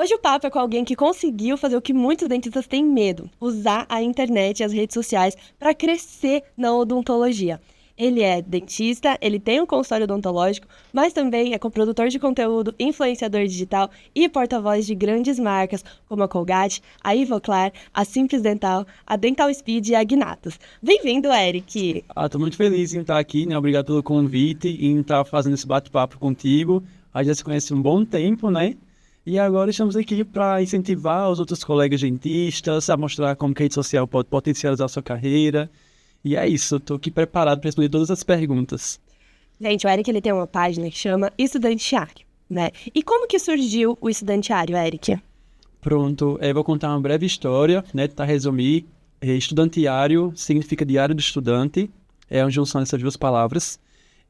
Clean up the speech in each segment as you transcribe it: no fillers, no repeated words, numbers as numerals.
Hoje o papo é com alguém que conseguiu fazer o que muitos dentistas têm medo, usar a internet e as redes sociais para crescer na odontologia. Ele é dentista, ele tem um consultório odontológico, mas também é coprodutor de conteúdo, influenciador digital e porta-voz de grandes marcas como a Colgate, a Ivoclar, a Simples Dental, a Dental Speed e a Gnatus. Bem-vindo, Eric! Tô muito feliz em estar aqui, né? Obrigado pelo convite e em estar fazendo esse bate-papo contigo. A gente já se conhece há um bom tempo, né? E agora estamos aqui para incentivar os outros colegas dentistas a mostrar como que a rede social pode potencializar a sua carreira. E é isso, estou aqui preparado para responder todas as perguntas. Gente, o Eric ele tem uma página que chama Estudantiário, né? E como que surgiu o Estudantiário, Eric? Pronto, vou contar uma breve história, né? Para resumir, estudantiário significa diário do estudante, é a junção dessas duas palavras.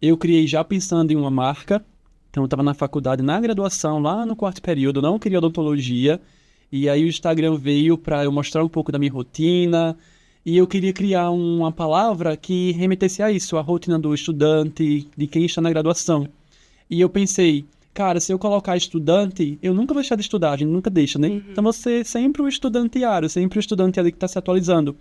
Eu criei já pensando em uma marca. Então, eu estava na faculdade, na graduação, lá no quarto período, não queria odontologia. E aí o Instagram veio para eu mostrar um pouco da minha rotina. E eu queria criar uma palavra que remetesse a isso, a rotina do estudante, de quem está na graduação. E eu pensei, cara, se eu colocar estudante, eu nunca vou deixar de estudar, a gente nunca deixa, né? Então, você é sempre o estudantiário, sempre o estudante ali que está se atualizando.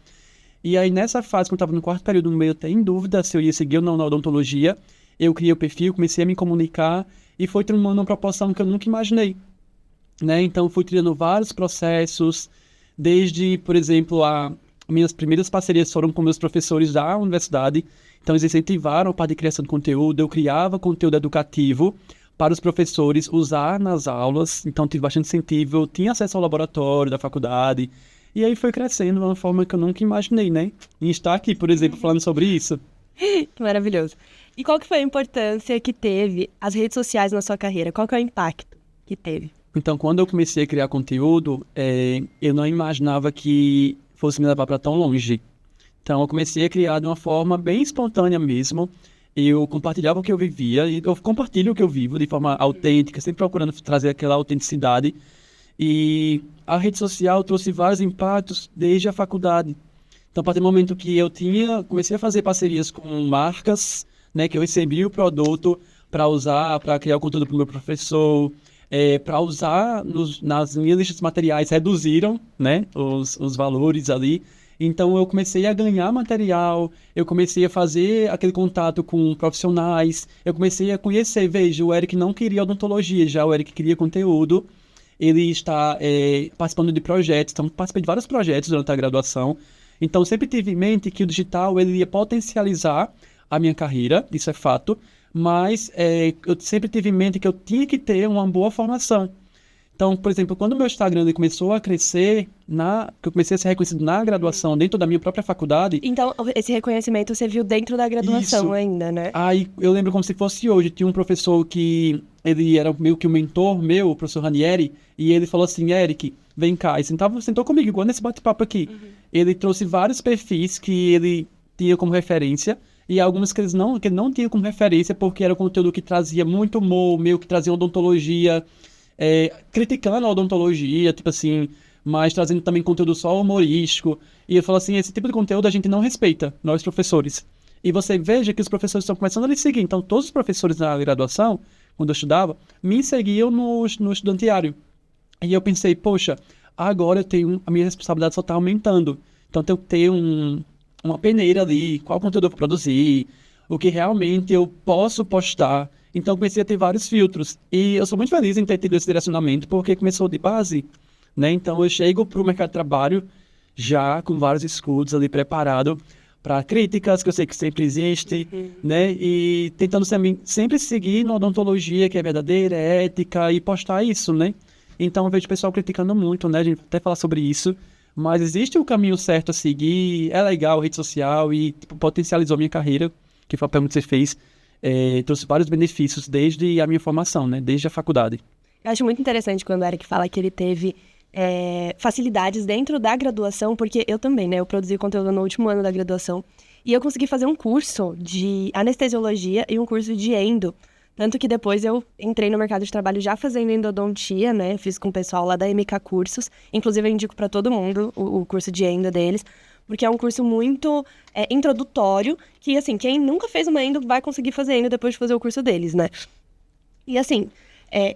E aí, nessa fase, quando eu estava no quarto período, meio até em dúvida se eu ia seguir ou não na odontologia, eu criei o perfil, comecei a me comunicar e foi tomando uma proporção que eu nunca imaginei, né? Então, fui criando vários processos, desde, por exemplo, minhas primeiras parcerias foram com meus professores da universidade. Então, eles incentivaram a parte de criação de conteúdo, eu criava conteúdo educativo para os professores usar nas aulas. Então, tive bastante incentivo, eu tinha acesso ao laboratório da faculdade. E aí foi crescendo de uma forma que eu nunca imaginei, né? E estar aqui, por exemplo, falando sobre isso. Maravilhoso. E qual que foi a importância que teve as redes sociais na sua carreira? Qual que é o impacto que teve? Então, quando eu comecei a criar conteúdo, eu não imaginava que fosse me levar para tão longe. Então, eu comecei a criar de uma forma bem espontânea mesmo. Eu compartilhava o que eu vivia, e eu compartilho o que eu vivo de forma autêntica, sempre procurando trazer aquela autenticidade. E a rede social trouxe vários impactos desde a faculdade. Então, a partir do momento que comecei a fazer parcerias com marcas, né, que eu recebi o produto para usar, para criar o conteúdo para o meu professor, para usar nas minhas listas de materiais, reduziram, né, os valores ali. Então, eu comecei a ganhar material, eu comecei a fazer aquele contato com profissionais, eu comecei a conhecer, veja, o Eric não queria odontologia, já o Eric queria conteúdo. Ele está participando de projetos, então participei de vários projetos durante a graduação. Então, sempre tive em mente que o digital ele ia potencializar a minha carreira, isso é fato, mas eu sempre tive em mente que eu tinha que ter uma boa formação. Então, por exemplo, quando o meu Instagram ele começou a crescer, que eu comecei a ser reconhecido na graduação, dentro da minha própria faculdade... Então, esse reconhecimento você viu dentro da graduação Isso. ainda, né? Aí, eu lembro como se fosse hoje, tinha um professor que ele era meio que um mentor meu, o professor Ranieri, e ele falou assim, Eric, vem cá, e sentou comigo, igual nesse bate-papo aqui. Ele trouxe vários perfis que ele tinha como referência, e alguns que ele não tinha como referência, porque era um conteúdo que trazia muito humor, meio que trazia odontologia, criticando a odontologia, tipo assim, mas trazendo também conteúdo só humorístico. E ele falou assim, esse tipo de conteúdo a gente não respeita, nós professores. E você veja que os professores estão começando a lhe seguir. Então, todos os professores na graduação, quando eu estudava, me seguiam no estudantiário. E eu pensei, poxa, agora a minha responsabilidade só está aumentando. Então, eu tenho que ter uma peneira ali, qual conteúdo eu vou produzir, o que realmente eu posso postar. Então, eu comecei a ter vários filtros. E eu sou muito feliz em ter tido esse direcionamento, porque começou de base, né? Então, eu chego para o mercado de trabalho já com vários escudos ali preparado para críticas, que eu sei que sempre existe, né? E tentando sempre seguir na odontologia, que é verdadeira, é ética, e postar isso, né? Então, eu vejo o pessoal criticando muito, né? A gente até falar sobre isso. Mas existe o caminho certo a seguir, é legal a rede social e potencializou a minha carreira, que foi a pergunta que você fez. Trouxe vários benefícios desde a minha formação, né? Desde a faculdade. Eu acho muito interessante quando o Eric fala que ele teve facilidades dentro da graduação, porque eu também, né? Eu produzi conteúdo no último ano da graduação e eu consegui fazer um curso de anestesiologia e um curso de endo. Tanto que depois eu entrei no mercado de trabalho já fazendo endodontia, né? Fiz com o pessoal lá da MK Cursos. Inclusive, eu indico para todo mundo o curso de endo deles, porque é um curso muito introdutório, que, assim, quem nunca fez uma endo vai conseguir fazer endo depois de fazer o curso deles, né? E, assim,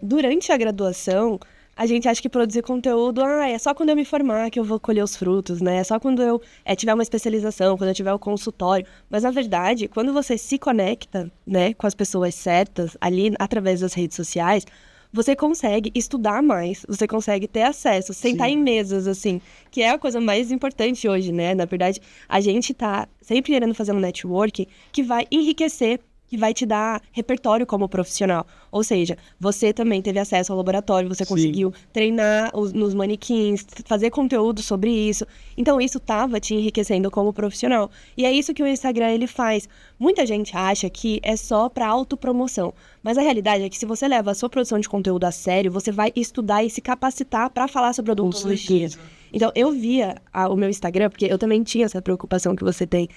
durante a graduação, a gente acha que produzir conteúdo, é só quando eu me formar que eu vou colher os frutos, né? É só quando eu tiver uma especialização, quando eu tiver o consultório. Mas, na verdade, quando você se conecta, né, com as pessoas certas, ali através das redes sociais, você consegue estudar mais, você consegue ter acesso, sentar em mesas, assim, que é a coisa mais importante hoje, né? Na verdade, a gente tá sempre querendo fazer um network que vai enriquecer, que vai te dar repertório como profissional. Ou seja, você também teve acesso ao laboratório, você conseguiu treinar nos manequins, fazer conteúdo sobre isso. Então, isso estava te enriquecendo como profissional. E é isso que o Instagram ele faz. Muita gente acha que é só para autopromoção. Mas a realidade é que se você leva a sua produção de conteúdo a sério, você vai estudar e se capacitar para falar sobre odontologia. Então, eu via o meu Instagram, porque eu também tinha essa preocupação que você tem,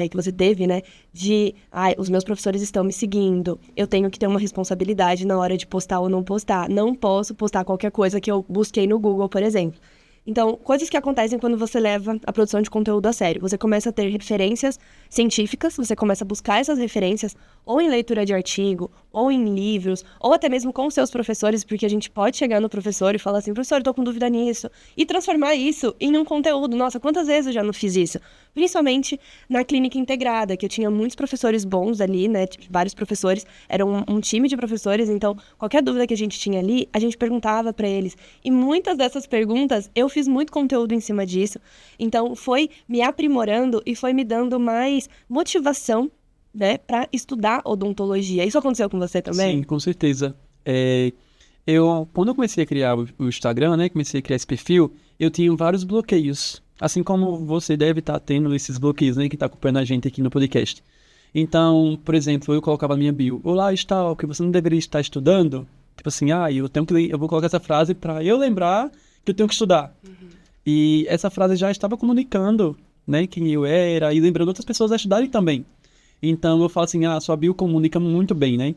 que você teve, né? De, os meus professores estão me seguindo, eu tenho que ter uma responsabilidade na hora de postar ou não postar. Não posso postar qualquer coisa que eu busquei no Google, por exemplo. Então, coisas que acontecem quando você leva a produção de conteúdo a sério. Você começa a ter referências científicas, você começa a buscar essas referências ou em leitura de artigo, ou em livros, ou até mesmo com os seus professores, porque a gente pode chegar no professor e falar assim, professor, eu tô com dúvida nisso, e transformar isso em um conteúdo. Nossa, quantas vezes eu já não fiz isso? Principalmente na clínica integrada, que eu tinha muitos professores bons ali, né, vários professores, era um time de professores, então qualquer dúvida que a gente tinha ali, a gente perguntava para eles. E muitas dessas perguntas, eu fiz muito conteúdo em cima disso, então foi me aprimorando e foi me dando mais motivação, né, para estudar odontologia. Isso aconteceu com você também? Sim, com certeza. Quando eu comecei a criar o Instagram, né, comecei a criar esse perfil, eu tinha vários bloqueios. Assim como você deve estar tendo esses bloqueios, né, que está acompanhando a gente aqui no podcast. Então, por exemplo, eu colocava a minha bio, olá, está, que você não deveria estar estudando. Tipo assim, eu vou colocar essa frase para eu lembrar que eu tenho que estudar. E essa frase já estava comunicando, né, quem eu era e lembrando outras pessoas a estudarem também. Então eu falo assim, sua bio comunica muito bem, né?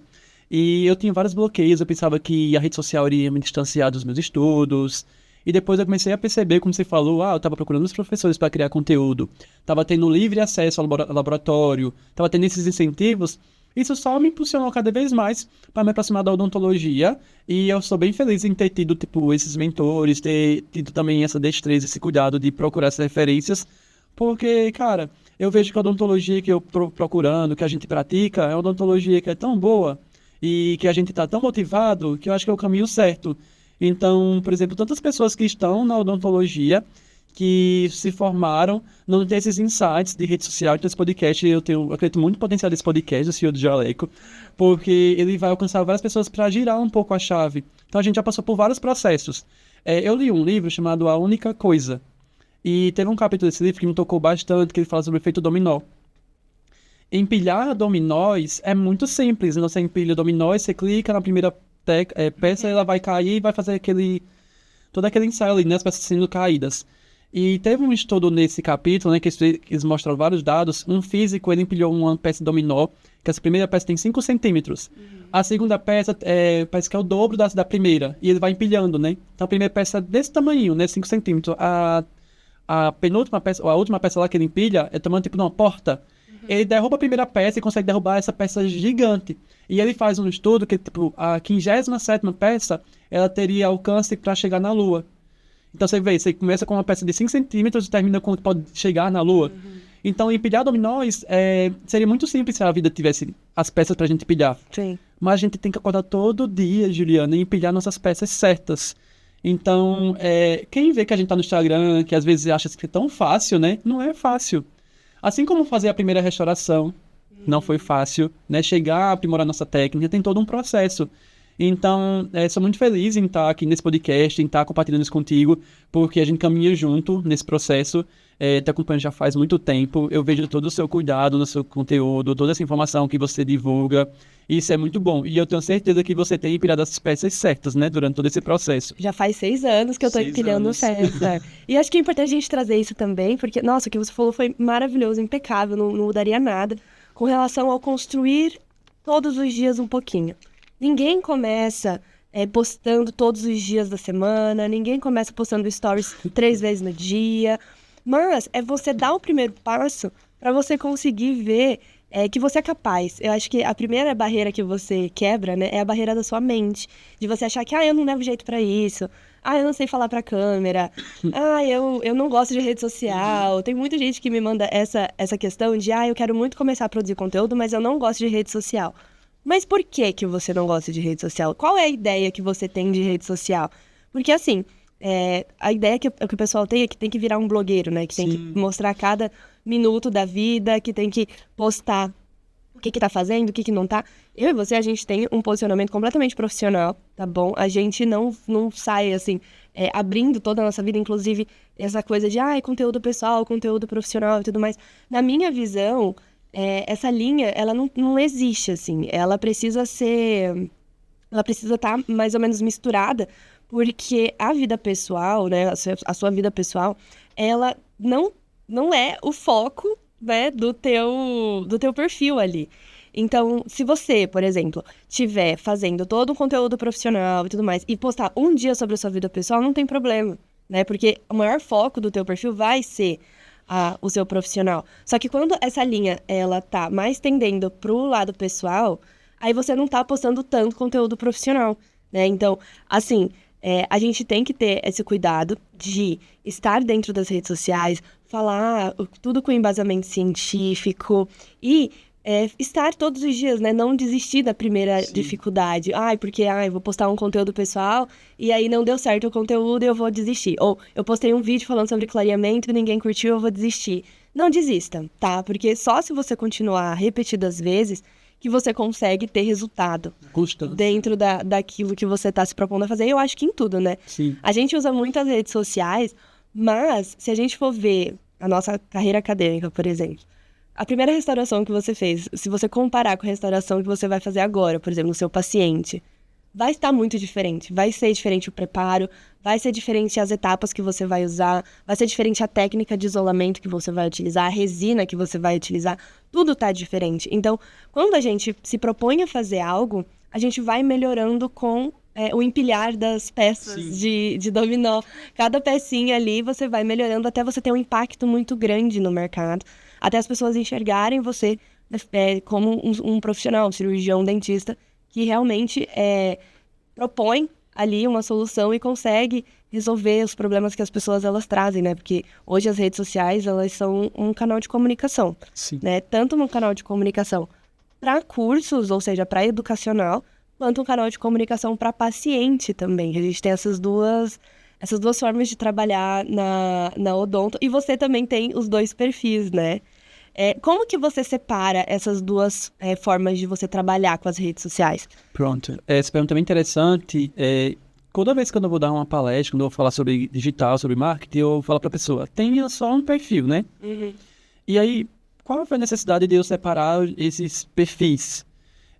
E eu tinha vários bloqueios, eu pensava que a rede social iria me distanciar dos meus estudos. E depois eu comecei a perceber, como você falou, eu estava procurando os professores para criar conteúdo, estava tendo livre acesso ao laboratório, estava tendo esses incentivos. Isso só me impulsionou cada vez mais para me aproximar da odontologia. E eu sou bem feliz em ter tido, esses mentores, ter tido também essa destreza, esse cuidado de procurar essas referências. Porque, cara, eu vejo que a odontologia que eu procurando, que a gente pratica, é uma odontologia que é tão boa e que a gente está tão motivado que eu acho que é o caminho certo. Então, por exemplo, tantas pessoas que estão na odontologia, que se formaram, não tem esses insights de rede social, então esse podcast, eu acredito muito no potencial desse podcast, do Senhor do Jaleco, porque ele vai alcançar várias pessoas para girar um pouco a chave. Então a gente já passou por vários processos. Eu li um livro chamado A Única Coisa, e teve um capítulo desse livro que me tocou bastante, que ele fala sobre o efeito dominó. Empilhar dominós é muito simples. Você empilha dominós, você clica na primeira peça, ela vai cair e vai fazer todo aquele ensaio ali, né, as peças sendo caídas. E teve um estudo nesse capítulo, né, que eles mostram vários dados. Um físico, ele empilhou uma peça de dominó, que essa primeira peça tem 5 centímetros. A segunda peça parece que é o dobro da primeira, e ele vai empilhando, né? Então a primeira peça é desse tamanho, né, 5 centímetros. A penúltima peça, ou a última peça lá que ele empilha, é tamanho tipo de uma porta. Ele derruba a primeira peça e consegue derrubar essa peça gigante. E ele faz um estudo que, a 57ª peça, ela teria alcance para chegar na Lua. Então você vê, você começa com uma peça de 5 centímetros e termina com pode chegar na Lua. Então, empilhar dominós seria muito simples se a vida tivesse as peças pra gente empilhar. Sim. Mas a gente tem que acordar todo dia, Juliana, e empilhar nossas peças certas. Então, quem vê que a gente tá no Instagram, que às vezes acha que é tão fácil, né? Não é fácil. Assim como fazer a primeira restauração, não foi fácil, né? Chegar a aprimorar nossa técnica, tem todo um processo. Então, sou muito feliz em estar aqui nesse podcast, em estar compartilhando isso contigo, porque a gente caminha junto nesse processo. Te acompanho já faz muito tempo, eu vejo todo o seu cuidado no seu conteúdo, toda essa informação que você divulga, isso é muito bom. E eu tenho certeza que você tem empilhado as peças certas, né, durante todo esse processo. Já faz 6 anos que eu tô empilhando certo. E acho que é importante a gente trazer isso também, porque, nossa, o que você falou foi maravilhoso, impecável, não mudaria nada, com relação ao construir todos os dias um pouquinho. Ninguém começa postando todos os dias da semana, ninguém começa postando stories 3 vezes no dia, mas é você dar o primeiro passo para você conseguir ver que você é capaz. Eu acho que a primeira barreira que você quebra, né, é a barreira da sua mente. De você achar que, eu não levo jeito pra isso. Eu não sei falar pra câmera. Eu não gosto de rede social. Tem muita gente que me manda essa questão de, eu quero muito começar a produzir conteúdo, mas eu não gosto de rede social. Mas por que você não gosta de rede social? Qual é a ideia que você tem de rede social? Porque, assim, a ideia que o pessoal tem é que tem que virar um blogueiro, né? Que tem que mostrar cada minuto da vida, que tem que postar o que tá fazendo, o que não tá. Eu e você, a gente tem um posicionamento completamente profissional, tá bom? A gente não sai, assim, abrindo toda a nossa vida, inclusive essa coisa de, conteúdo pessoal, conteúdo profissional e tudo mais. Na minha visão, essa linha, ela não existe, assim. Ela precisa estar mais ou menos misturada, porque a vida pessoal, né, a sua vida pessoal, ela não é o foco, né, do teu perfil ali. Então, se você, por exemplo, estiver fazendo todo um conteúdo profissional e tudo mais, e postar um dia sobre a sua vida pessoal, não tem problema, né? Porque o maior foco do teu perfil vai ser o seu profissional. Só que quando essa linha, ela tá mais tendendo pro lado pessoal, aí você não tá postando tanto conteúdo profissional, né? Então, assim, a gente tem que ter esse cuidado de estar dentro das redes sociais, falar tudo com embasamento científico e estar todos os dias, né? Não desistir da primeira dificuldade. Porque vou postar um conteúdo pessoal e aí não deu certo o conteúdo e eu vou desistir. Ou eu postei um vídeo falando sobre clareamento e ninguém curtiu, eu vou desistir. Não desista, tá? Porque só se você continuar repetidas vezes que você consegue ter resultado dentro daquilo que você está se propondo a fazer. Eu acho que em tudo, né? Sim. A gente usa muito as redes sociais, mas se a gente for ver a nossa carreira acadêmica, por exemplo, a primeira restauração que você fez, se você comparar com a restauração que você vai fazer agora, por exemplo, no seu paciente, vai estar muito diferente. Vai ser diferente o preparo, vai ser diferente as etapas que você vai usar, vai ser diferente a técnica de isolamento que você vai utilizar, a resina que você vai utilizar, tudo tá diferente. Então, quando a gente se propõe a fazer algo, a gente vai melhorando com o empilhar das peças de dominó. Cada pecinha ali você vai melhorando até você ter um impacto muito grande no mercado, até as pessoas enxergarem você como um profissional, um cirurgião, um dentista, que realmente propõe ali uma solução e consegue resolver os problemas que as pessoas elas trazem, né? Porque hoje as redes sociais, elas são um canal de comunicação, né? Tanto um canal de comunicação para cursos, ou seja, para educacional, quanto um canal de comunicação para paciente também. A gente tem essas duas formas de trabalhar na odonto. E você também tem os dois perfis, né? Como que você separa essas duas formas de você trabalhar com as redes sociais? Pronto. Essa pergunta é bem interessante. Toda vez que eu vou dar uma palestra, quando eu vou falar sobre digital, sobre marketing, eu falo para a pessoa, tenha só um perfil, né? Uhum. E aí, qual foi a necessidade de eu separar esses perfis?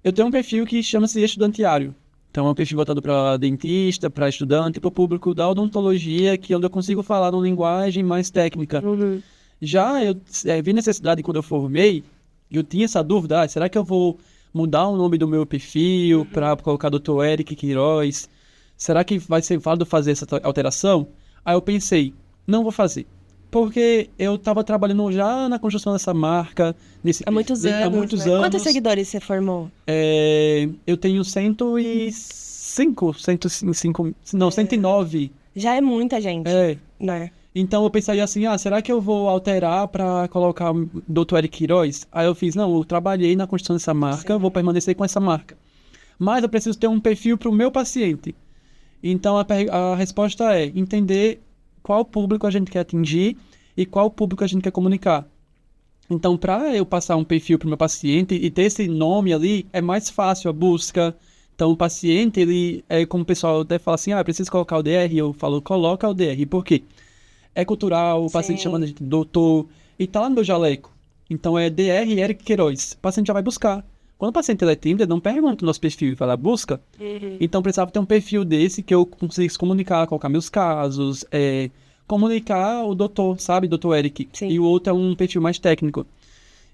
Eu tenho um perfil que chama-se estudantiário. Então, é um perfil voltado para dentista, para estudante, para o público da odontologia, que é onde eu consigo falar numa linguagem mais técnica. Uhum. Já eu vi necessidade quando eu formei, eu tinha essa dúvida, será que eu vou mudar o nome do meu perfil para colocar Dr. Eric Queiroz? Será que vai ser válido fazer essa alteração? Aí eu pensei, não vou fazer. Porque eu estava trabalhando já na construção dessa marca. Há muitos anos. Há muitos anos. Quantos seguidores você formou? Eu tenho 109. Já é muita gente, né? Então eu pensaria assim, será que eu vou alterar para colocar o Dr. Eric Queiroz? Aí eu fiz, não, eu trabalhei na construção dessa marca, vou permanecer com essa marca. Mas eu preciso ter um perfil para o meu paciente. Então a resposta é entender qual público a gente quer atingir e qual público a gente quer comunicar. Então, para eu passar um perfil para o meu paciente e ter esse nome ali, é mais fácil a busca. Então, o paciente, ele como o pessoal até fala assim, eu preciso colocar o DR, eu falo, coloca o DR. Por quê? É cultural, o paciente chamando a gente de doutor, e tá lá no meu jaleco. Então, é DR Eric Queiroz. O paciente já vai buscar. Quando o paciente é tímido, ele não pergunta o nosso perfil, vai lá, busca. Uhum. Então, precisava ter um perfil desse que eu conseguisse comunicar, colocar meus casos, comunicar o doutor, sabe, doutor Eric. Sim. E o outro é um perfil mais técnico.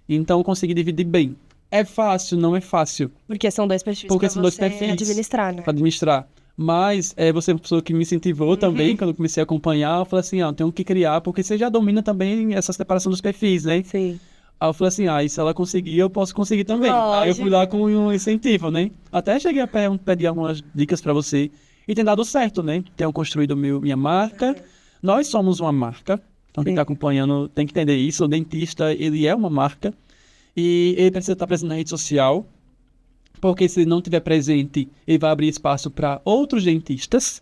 Então, eu consegui dividir bem. É fácil? Não é fácil. Porque são dois perfis Porque pra são dois você perfis administrar, né? Para administrar. Mas você é uma pessoa que me incentivou também, quando eu comecei a acompanhar, eu falei assim, tenho que criar, porque você já domina também essa separação dos perfis, né? Sim. Aí eu falei assim, e se ela conseguir, eu posso conseguir também. Aí eu fui Lógico. lá com um incentivo, né? Até cheguei a pedir algumas dicas pra você e tem dado certo, né? Tenho construído minha marca. Nós somos uma marca. Então quem tá acompanhando tem que entender isso. O dentista, ele é uma marca e ele precisa estar presente na rede social, porque se ele não tiver presente, ele vai abrir espaço para outros dentistas.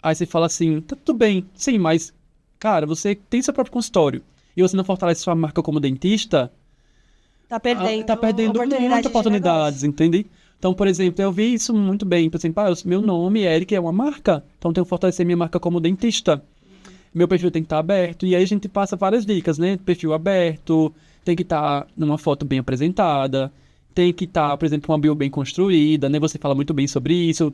Aí você fala assim, tá tudo bem, sim, mas, cara, você tem seu próprio consultório e você não fortalece sua marca como dentista, Tá tá perdendo muitas oportunidades, entende? Então, por exemplo, eu vi isso muito bem. Por exemplo, meu nome, Eric, é uma marca, então eu tenho que fortalecer minha marca como dentista. Meu perfil tem que estar aberto, e aí a gente passa várias dicas, né? Perfil aberto, tem que estar numa foto bem apresentada, tem que estar, por exemplo, uma bio bem construída, né? Você fala muito bem sobre isso.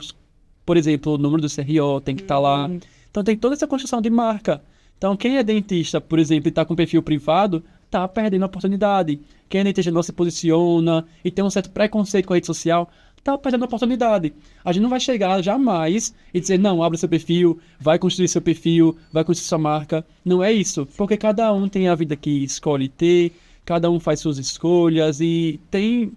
Por exemplo, o número do CRO tem que estar lá. Então tem toda essa construção de marca. Então quem é dentista, por exemplo, e está com perfil privado, está perdendo a oportunidade. Quem é dentista não se posiciona e tem um certo preconceito com a rede social, está perdendo a oportunidade. A gente não vai chegar jamais e dizer, não, abre seu perfil, vai construir seu perfil, vai construir sua marca. Não é isso, porque cada um tem a vida que escolhe ter, cada um faz suas escolhas e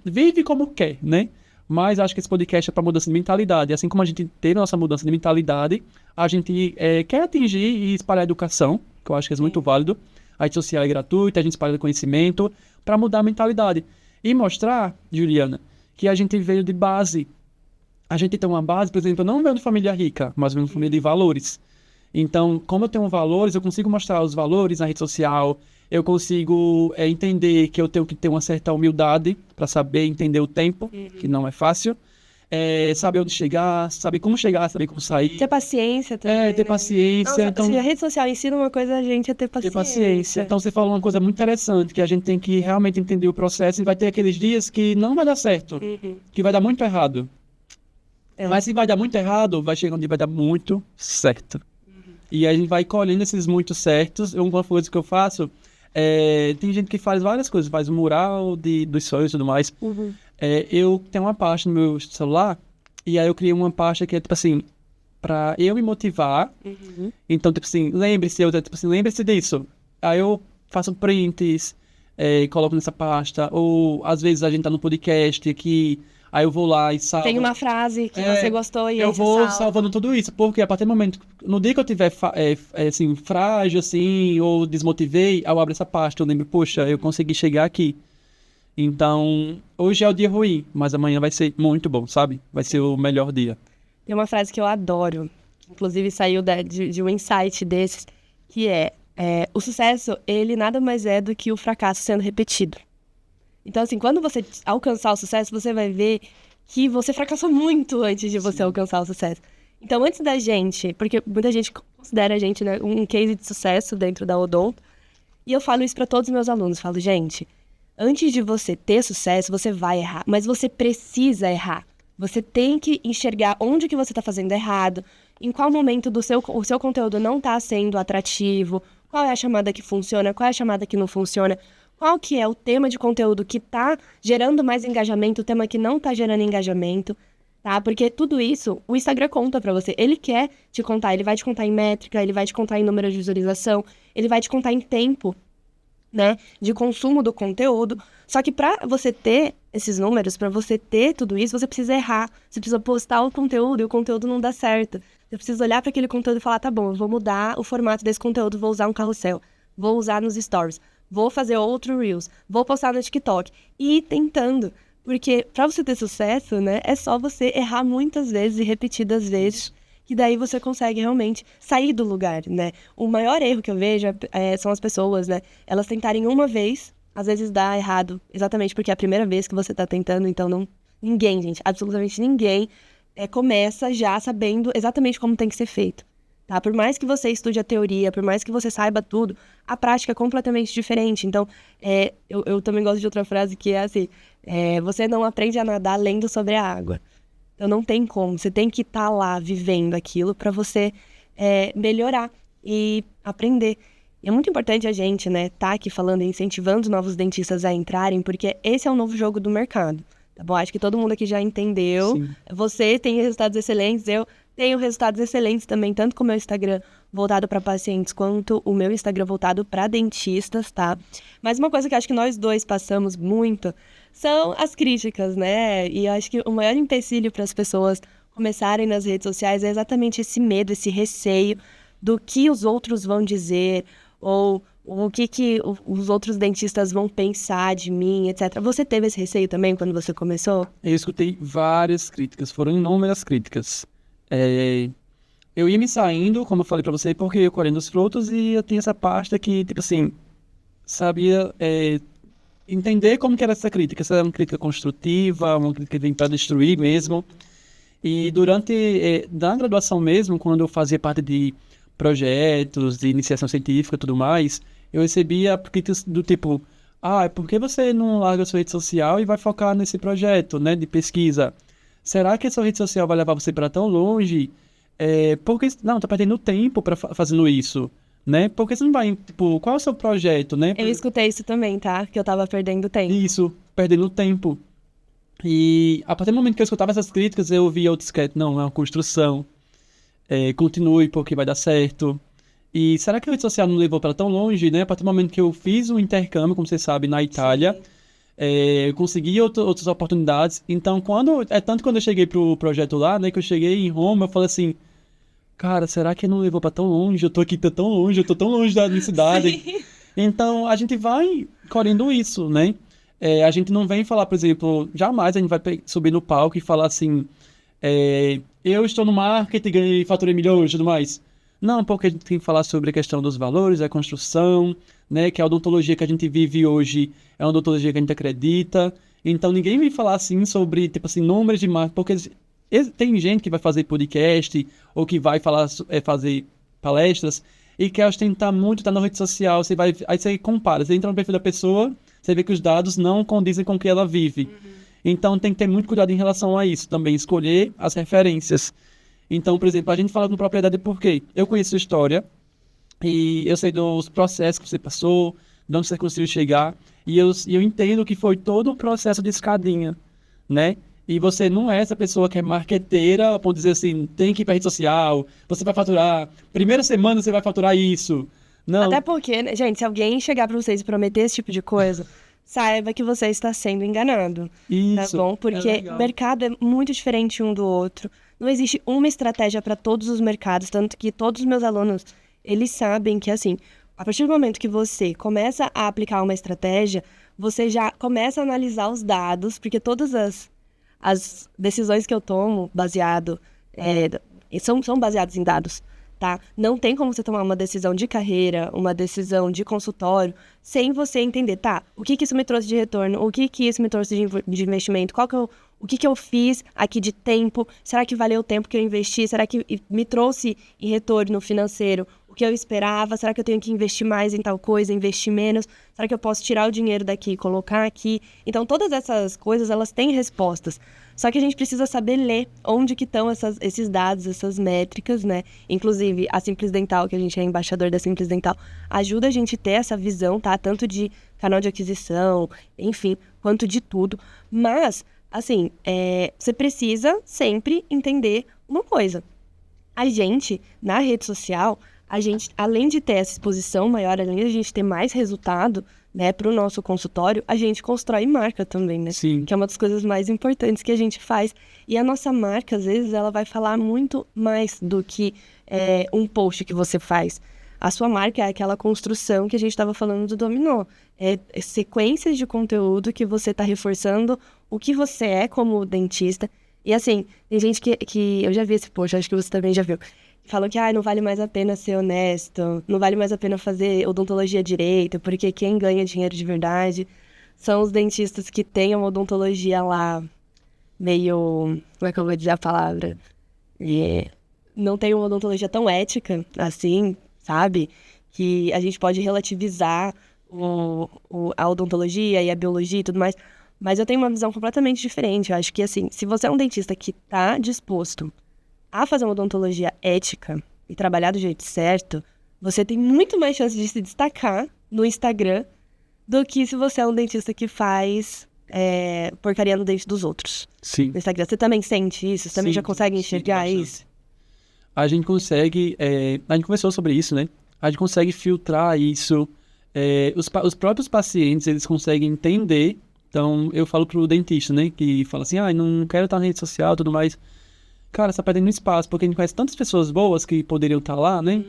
vive como quer, né? Mas acho que esse podcast é para mudança de mentalidade. Assim como a gente teve nossa mudança de mentalidade, a gente quer atingir e espalhar a educação, que eu acho que é muito válido. A rede social é gratuita, a gente espalha conhecimento para mudar a mentalidade. E mostrar, Juliana, que a gente veio de base. A gente tem uma base, por exemplo, eu não venho de família rica, mas venho de família de valores. Então, como eu tenho valores, eu consigo mostrar os valores na rede social, eu consigo entender que eu tenho que ter uma certa humildade para saber entender o tempo, que não é fácil. Saber onde chegar, saber como sair. Ter paciência também. Ter paciência. Nossa, Então, se a rede social ensina uma coisa, a gente é ter paciência. ter paciência. Então, você falou uma coisa muito interessante, que a gente tem que realmente entender o processo e vai ter aqueles dias que não vai dar certo, que vai dar muito errado. Mas se vai dar muito errado, vai chegar um dia que vai dar muito certo. E a gente vai colhendo esses muito certos. Uma coisa que eu faço, tem gente que faz várias coisas, faz um mural dos sonhos e tudo mais. Eu tenho uma pasta no meu celular, e aí eu criei uma pasta que é, tipo assim, pra eu me motivar. Então, tipo assim, lembre-se disso. Aí eu faço prints, coloco nessa pasta. Ou, às vezes, a gente tá no podcast aqui, aí eu vou lá e salvo. Tem uma frase que você gostou e eu aí você vou salva. salvando tudo isso, porque a partir do momento, no dia que eu tiver assim, frágil, assim, ou desmotivei, eu abro essa pasta, eu lembro, poxa, eu consegui chegar aqui. Então, hoje é o dia ruim, mas amanhã vai ser muito bom, sabe? Vai ser o melhor dia. Tem uma frase que eu adoro, inclusive saiu de um insight desses, que o sucesso, ele nada mais é do que o fracasso sendo repetido. Então, assim, quando você alcançar o sucesso, você vai ver que você fracassou muito antes de você alcançar o sucesso. Então, antes da gente, porque muita gente considera a gente, né, um case de sucesso dentro da Odonto, e eu falo isso para todos os meus alunos, falo, gente, antes de você ter sucesso, você vai errar, mas você precisa errar. Você tem que enxergar onde que você está fazendo errado, em qual momento o seu conteúdo não está sendo atrativo, qual é a chamada que funciona, qual é a chamada que não funciona, qual que é o tema de conteúdo que está gerando mais engajamento, o tema que não está gerando engajamento, tá? Porque tudo isso, o Instagram conta pra você. Ele quer te contar, ele vai te contar em métrica, ele vai te contar em número de visualização, ele vai te contar em tempo, né, de consumo do conteúdo. Só que para você ter esses números, para você ter tudo isso, você precisa errar. Você precisa postar o conteúdo e o conteúdo não dá certo. Você precisa olhar para aquele conteúdo e falar, tá bom, eu vou mudar o formato desse conteúdo, vou usar um carrossel, vou usar nos stories, vou fazer outro Reels, vou postar no TikTok. E ir tentando. Porque para você ter sucesso, né, é só você errar muitas vezes e repetidas vezes, que daí você consegue realmente sair do lugar, né? O maior erro que eu vejo são as pessoas, né? Elas tentarem uma vez, às vezes dá errado, exatamente porque é a primeira vez que você tá tentando, então ninguém, gente, absolutamente ninguém começa já sabendo exatamente como tem que ser feito, tá? Por mais que você estude a teoria, por mais que você saiba tudo, a prática é completamente diferente. Então, eu também gosto de outra frase que é assim, você não aprende a nadar lendo sobre a água. Então não tem como, você tem que estar lá vivendo aquilo para você melhorar e aprender. E é muito importante a gente, né, tá aqui falando e incentivando novos dentistas a entrarem, porque esse é o novo jogo do mercado, tá bom? Acho que todo mundo aqui já entendeu. Sim. Você tem resultados excelentes, eu tenho resultados excelentes também, tanto com o meu Instagram voltado para pacientes quanto o meu Instagram voltado para dentistas, tá? Mas uma coisa que acho que nós dois passamos muito são as críticas, né? E eu acho que o maior empecilho para as pessoas começarem nas redes sociais é exatamente esse medo, esse receio do que os outros vão dizer, ou o que os outros dentistas vão pensar de mim, etc. Você teve esse receio também quando você começou? Eu escutei várias críticas, foram inúmeras críticas. Eu ia me saindo, como eu falei pra você, porque eu colhendo os frutos e eu tinha essa pasta que, tipo assim, sabia entender como que era essa crítica. Se era uma crítica construtiva, uma crítica que vem pra destruir mesmo. E na graduação mesmo, quando eu fazia parte de projetos, de iniciação científica e tudo mais, eu recebia críticas do tipo, por que você não larga a sua rede social e vai focar nesse projeto, né, de pesquisa? Será que a sua rede social vai levar você para tão longe? Porque, não, tá perdendo tempo fazendo isso, né? Porque você não vai, tipo, qual é o seu projeto, né? Eu escutei isso também, tá? Que eu tava perdendo tempo. Isso, perdendo tempo. E a partir do momento que eu escutava essas críticas, eu via outros que não, é uma construção, continue porque vai dar certo. E será que a rede social não levou para tão longe, né? A partir do momento que eu fiz um intercâmbio, como você sabe, na Itália, eu consegui outras oportunidades. Então, tanto quando eu cheguei pro projeto lá, né, que eu cheguei em Roma, eu falei assim, cara, será que não levou para tão longe? Eu tô aqui tão longe, eu tô tão longe da minha cidade. Sim. Então, a gente vai colhendo isso, né? A gente não vem falar, por exemplo, jamais a gente vai subir no palco e falar assim, eu estou no marketing, ganhei, faturei milhões e tudo mais. Não, porque a gente tem que falar sobre a questão dos valores, a construção, né, que a odontologia que a gente vive hoje é uma odontologia que a gente acredita. Então, ninguém vem falar assim sobre, tipo assim, números de marketing, porque tem gente que vai fazer podcast ou que vai fazer palestras e quer ostentar muito, tá na rede social, aí você compara, você entra no perfil da pessoa, você vê que os dados não condizem com o que ela vive. Então, tem que ter muito cuidado em relação a isso, também escolher as referências. Então, por exemplo, a gente fala com propriedade porque eu conheço sua história e eu sei dos processos que você passou, de onde você conseguiu chegar, e eu entendo que foi todo um processo de escadinha, né? E você não é essa pessoa que é marqueteira, pode dizer assim, tem que ir para rede social, você vai faturar, primeira semana você vai faturar isso. Não. Até porque, né, gente, se alguém chegar pra vocês e prometer esse tipo de coisa, saiba que você está sendo enganado. Isso, Tá bom? Porque o mercado é muito diferente um do outro. Não existe uma estratégia para todos os mercados, tanto que todos os meus alunos, eles sabem que, assim, a partir do momento que você começa a aplicar uma estratégia, você já começa a analisar os dados, porque todas as decisões que eu tomo são baseadas em dados, tá? Não tem como você tomar uma decisão de carreira, uma decisão de consultório, sem você entender, tá, o que isso me trouxe de retorno, o que isso me trouxe de investimento, o que eu fiz aqui de tempo, será que valeu o tempo que eu investi, será que me trouxe em retorno financeiro o que eu esperava, será que eu tenho que investir mais em tal coisa, investir menos, será que eu posso tirar o dinheiro daqui e colocar aqui? Então, todas essas coisas, elas têm respostas. Só que a gente precisa saber ler onde que estão esses dados, essas métricas, né? Inclusive, a Simples Dental, que a gente é embaixador da Simples Dental, ajuda a gente a ter essa visão, tá? Tanto de canal de aquisição, enfim, quanto de tudo. Mas, assim, você precisa sempre entender uma coisa. A gente, na rede social, além de ter essa exposição maior, além de a gente ter mais resultado, né, para o nosso consultório, a gente constrói marca também, né? Sim. Que é uma das coisas mais importantes que a gente faz. E a nossa marca, às vezes, ela vai falar muito mais do que um post que você faz. A sua marca é aquela construção que a gente estava falando do dominó. É sequências de conteúdo que você está reforçando o que você é como dentista. E assim, tem gente que eu já vi esse post, acho que você também já viu. Falam que não vale mais a pena ser honesto, não vale mais a pena fazer odontologia direito, porque quem ganha dinheiro de verdade são os dentistas que têm uma odontologia lá meio... Como é que eu vou dizer a palavra? Não tem uma odontologia tão ética, assim, sabe? Que a gente pode relativizar a odontologia e a biologia e tudo mais. Mas eu tenho uma visão completamente diferente. Eu acho que, assim, se você é um dentista que está disposto a fazer uma odontologia ética e trabalhar do jeito certo, você tem muito mais chance de se destacar no Instagram do que se você é um dentista que faz porcaria no dente dos outros. Sim. No Instagram, você também sente isso? Você também já consegue enxergar isso? a gente consegue, a gente conversou sobre isso, né? A gente consegue filtrar isso, os próprios pacientes, eles conseguem entender. Então, eu falo pro dentista, né, que fala assim, não quero estar na rede social e tudo mais. Cara, você tá perdendo espaço, porque a gente conhece tantas pessoas boas que poderiam estar lá, né?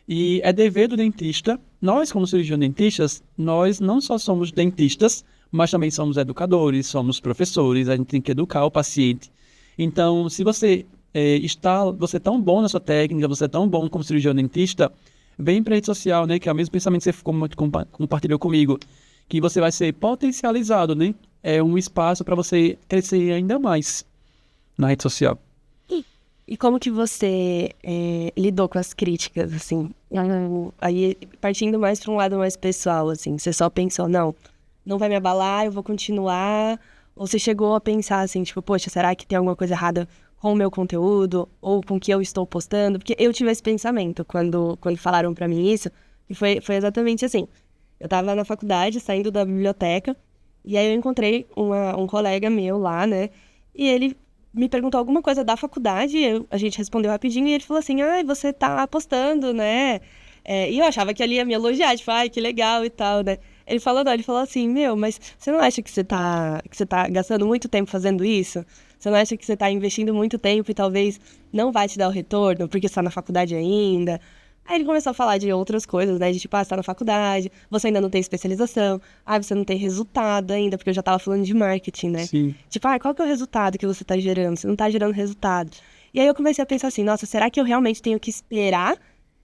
E é dever do dentista, nós como cirurgião dentistas, nós não só somos dentistas, mas também somos educadores, somos professores, a gente tem que educar o paciente. Então, se você você é tão bom na sua técnica, você é tão bom como cirurgião dentista, vem para a rede social, né? Que é o mesmo pensamento que você compartilhou comigo, que você vai ser potencializado, né? É um espaço para você crescer ainda mais na rede social. E como que você lidou com as críticas, assim? Aí, partindo mais para um lado mais pessoal, assim, você só pensou, não vai me abalar, eu vou continuar? Ou você chegou a pensar assim, tipo, poxa, será que tem alguma coisa errada com o meu conteúdo? Ou com o que eu estou postando? Porque eu tive esse pensamento quando falaram para mim isso, e foi exatamente assim. Eu tava na faculdade, saindo da biblioteca, e aí eu encontrei um colega meu lá, né? E ele me perguntou alguma coisa da faculdade, a gente respondeu rapidinho, e ele falou assim, você tá postando, né? E eu achava que ele ia me elogiar, tipo, que legal e tal, né? Ele falou assim, mas você não acha que você tá gastando muito tempo fazendo isso? Você não acha que você tá investindo muito tempo e talvez não vai te dar o retorno, porque você tá na faculdade ainda? Aí ele começou a falar de outras coisas, né? De tipo, você tá na faculdade, você ainda não tem especialização, você não tem resultado ainda, porque eu já tava falando de marketing, né? Sim. Tipo, qual que é o resultado que você tá gerando? Você não tá gerando resultado. E aí eu comecei a pensar assim, nossa, será que eu realmente tenho que esperar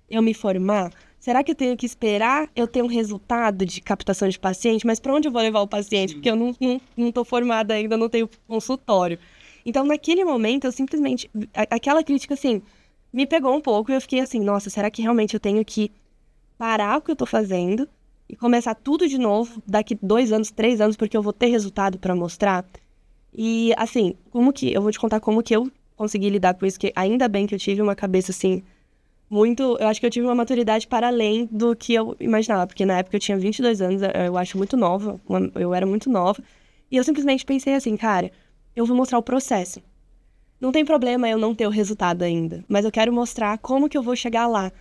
eu me formar? Será que eu tenho que esperar eu ter um resultado de captação de paciente? Mas para onde eu vou levar o paciente? Porque eu não tô formada ainda, não tenho consultório. Então, naquele momento, eu simplesmente... Aquela crítica, assim, me pegou um pouco e eu fiquei assim, nossa, será que realmente eu tenho que parar o que eu tô fazendo e começar tudo de novo daqui 2 anos, 3 anos, porque eu vou ter resultado para mostrar? E, assim, eu vou te contar como que eu consegui lidar com isso, que ainda bem que eu tive uma cabeça, assim, eu acho que eu tive uma maturidade para além do que eu imaginava, porque na época eu tinha 22 anos, eu acho muito nova, eu era muito nova, e eu simplesmente pensei assim, cara, eu vou mostrar o processo. Não tem problema eu não ter o resultado ainda, mas eu quero mostrar como que eu vou chegar lá.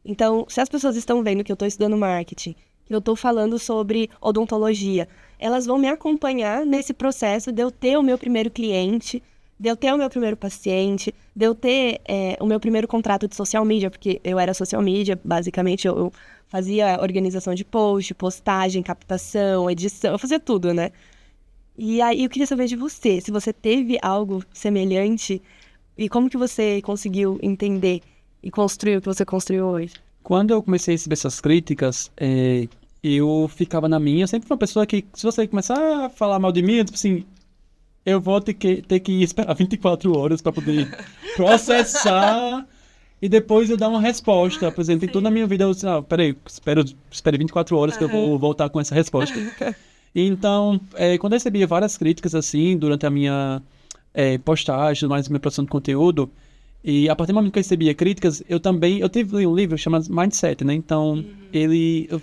Então, se as pessoas estão vendo que eu estou estudando marketing, que eu estou falando sobre odontologia, elas vão me acompanhar nesse processo de eu ter o meu primeiro cliente, de eu ter o meu primeiro paciente, de eu ter o meu primeiro contrato de social media, porque eu era social media, basicamente eu fazia organização de post, postagem, captação, edição, eu fazia tudo, né? E aí eu queria saber de você, se você teve algo semelhante e como que você conseguiu entender e construir o que você construiu hoje? Quando eu comecei a receber essas críticas, eu ficava na minha. Eu sempre fui uma pessoa que, se você começar a falar mal de mim, tipo assim, eu vou ter que esperar 24 horas para poder processar e depois eu dar uma resposta. Por exemplo, em toda a minha vida eu disse, peraí, espere 24 horas que eu vou voltar com essa resposta. Então, quando eu recebia várias críticas assim, durante a minha postagem, mais minha produção de conteúdo, e a partir do momento que eu recebia críticas, eu tive um livro chamado Mindset, né? Então,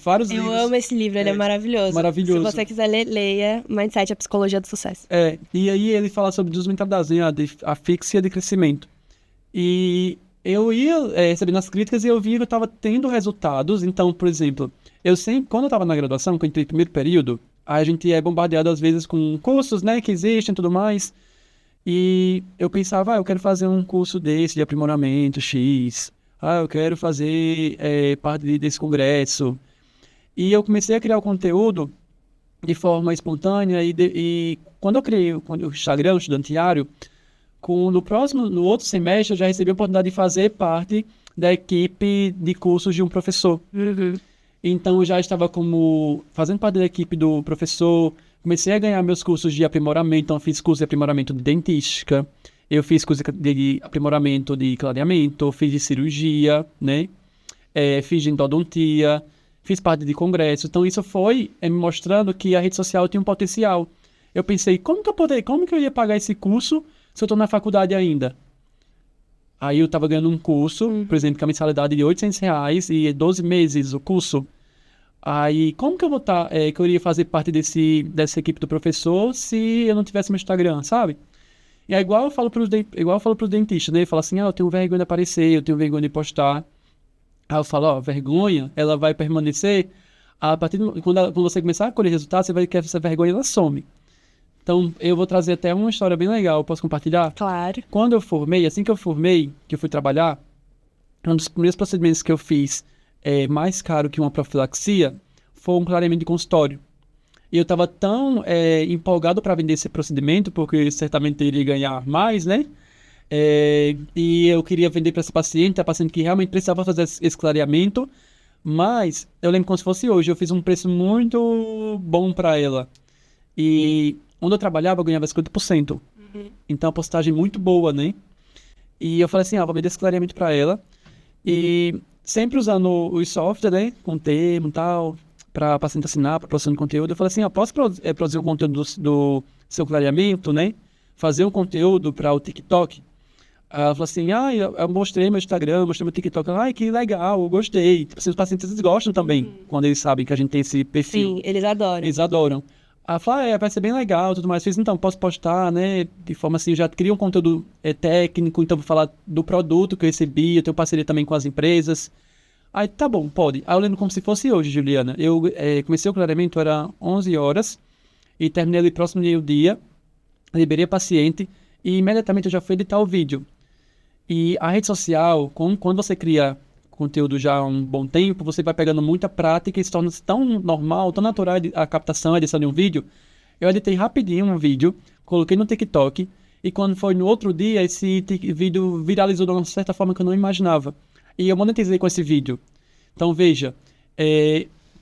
vários livros... Eu amo esse livro, ele é maravilhoso. Maravilhoso. Se você quiser ler, leia Mindset, a Psicologia do Sucesso. E aí ele fala sobre duas mentalidades, né? De asfixia de crescimento. E eu ia recebendo as críticas e eu via que eu estava tendo resultados. Então, por exemplo, quando eu estava na graduação, quando eu entrei no primeiro período, a gente é bombardeado às vezes com cursos, né, que existem e tudo mais. E eu pensava, eu quero fazer um curso desse de aprimoramento X. Eu quero fazer parte desse congresso. E eu comecei a criar o conteúdo de forma espontânea. E quando eu criei o Instagram, o Estudantiário, no outro semestre eu já recebi a oportunidade de fazer parte da equipe de cursos de um professor. Então eu já estava fazendo parte da equipe do professor, comecei a ganhar meus cursos de aprimoramento, então eu fiz curso de aprimoramento de dentística, eu fiz curso de aprimoramento de clareamento, fiz de cirurgia, né? Fiz de endodontia, fiz parte de congresso. Então isso foi me mostrando que a rede social tinha um potencial. Eu pensei, como que eu ia pagar esse curso se eu estou na faculdade ainda? Aí eu estava ganhando um curso, por exemplo, com a mensalidade de R$800 e 12 meses o curso. Aí, como que eu vou que eu iria fazer parte dessa equipe do professor se eu não tivesse meu Instagram, sabe? E é igual eu falo pros dentistas, né? Eu falo assim, eu tenho vergonha de aparecer, eu tenho vergonha de postar. Aí eu falo, vergonha, ela vai permanecer a partir quando você começar a colher resultados, você vai ver que essa vergonha, ela some. Então, eu vou trazer até uma história bem legal, posso compartilhar? Claro. Quando eu formei, assim que eu formei, que eu fui trabalhar, um dos primeiros procedimentos que eu fiz mais caro que uma profilaxia foi um clareamento de consultório. E eu estava tão empolgado para vender esse procedimento, porque certamente iria ganhar mais, né? E eu queria vender para essa paciente, a paciente que realmente precisava fazer esse clareamento, mas eu lembro como se fosse hoje, eu fiz um preço muito bom para ela. E onde eu trabalhava, eu ganhava 50%. Então, a postagem muito boa, né? E eu falei assim, vou vender esse clareamento para ela. E sempre usando os software, né? Com termo e tal, para paciente assinar, para produção de conteúdo. Eu falei assim, posso produzir o conteúdo do seu clareamento, né? Fazer um conteúdo para o TikTok. Ela falou assim, eu mostrei meu Instagram, mostrei meu TikTok. Que legal, eu gostei. Tipo assim, os pacientes gostam também, quando eles sabem que a gente tem esse perfil. Sim, eles adoram. Eles adoram. Ela falou, vai ser bem legal, tudo mais. Fiz, então, posso postar, né? De forma assim, eu já crio um conteúdo técnico, então vou falar do produto que eu recebi, eu tenho parceria também com as empresas. Aí, tá bom, pode. Aí eu lembro como se fosse hoje, Juliana. Eu comecei o clareamento, era 11 horas, e terminei ali próximo do dia, liberei a paciente, e imediatamente eu já fui editar o vídeo. E a rede social, quando você cria conteúdo já há um bom tempo, você vai pegando muita prática e se torna tão normal, tão natural a captação, a edição de um vídeo. Eu editei rapidinho um vídeo, coloquei no TikTok, e quando foi no outro dia, esse vídeo viralizou de uma certa forma que eu não imaginava. E eu monetizei com esse vídeo. Então, veja,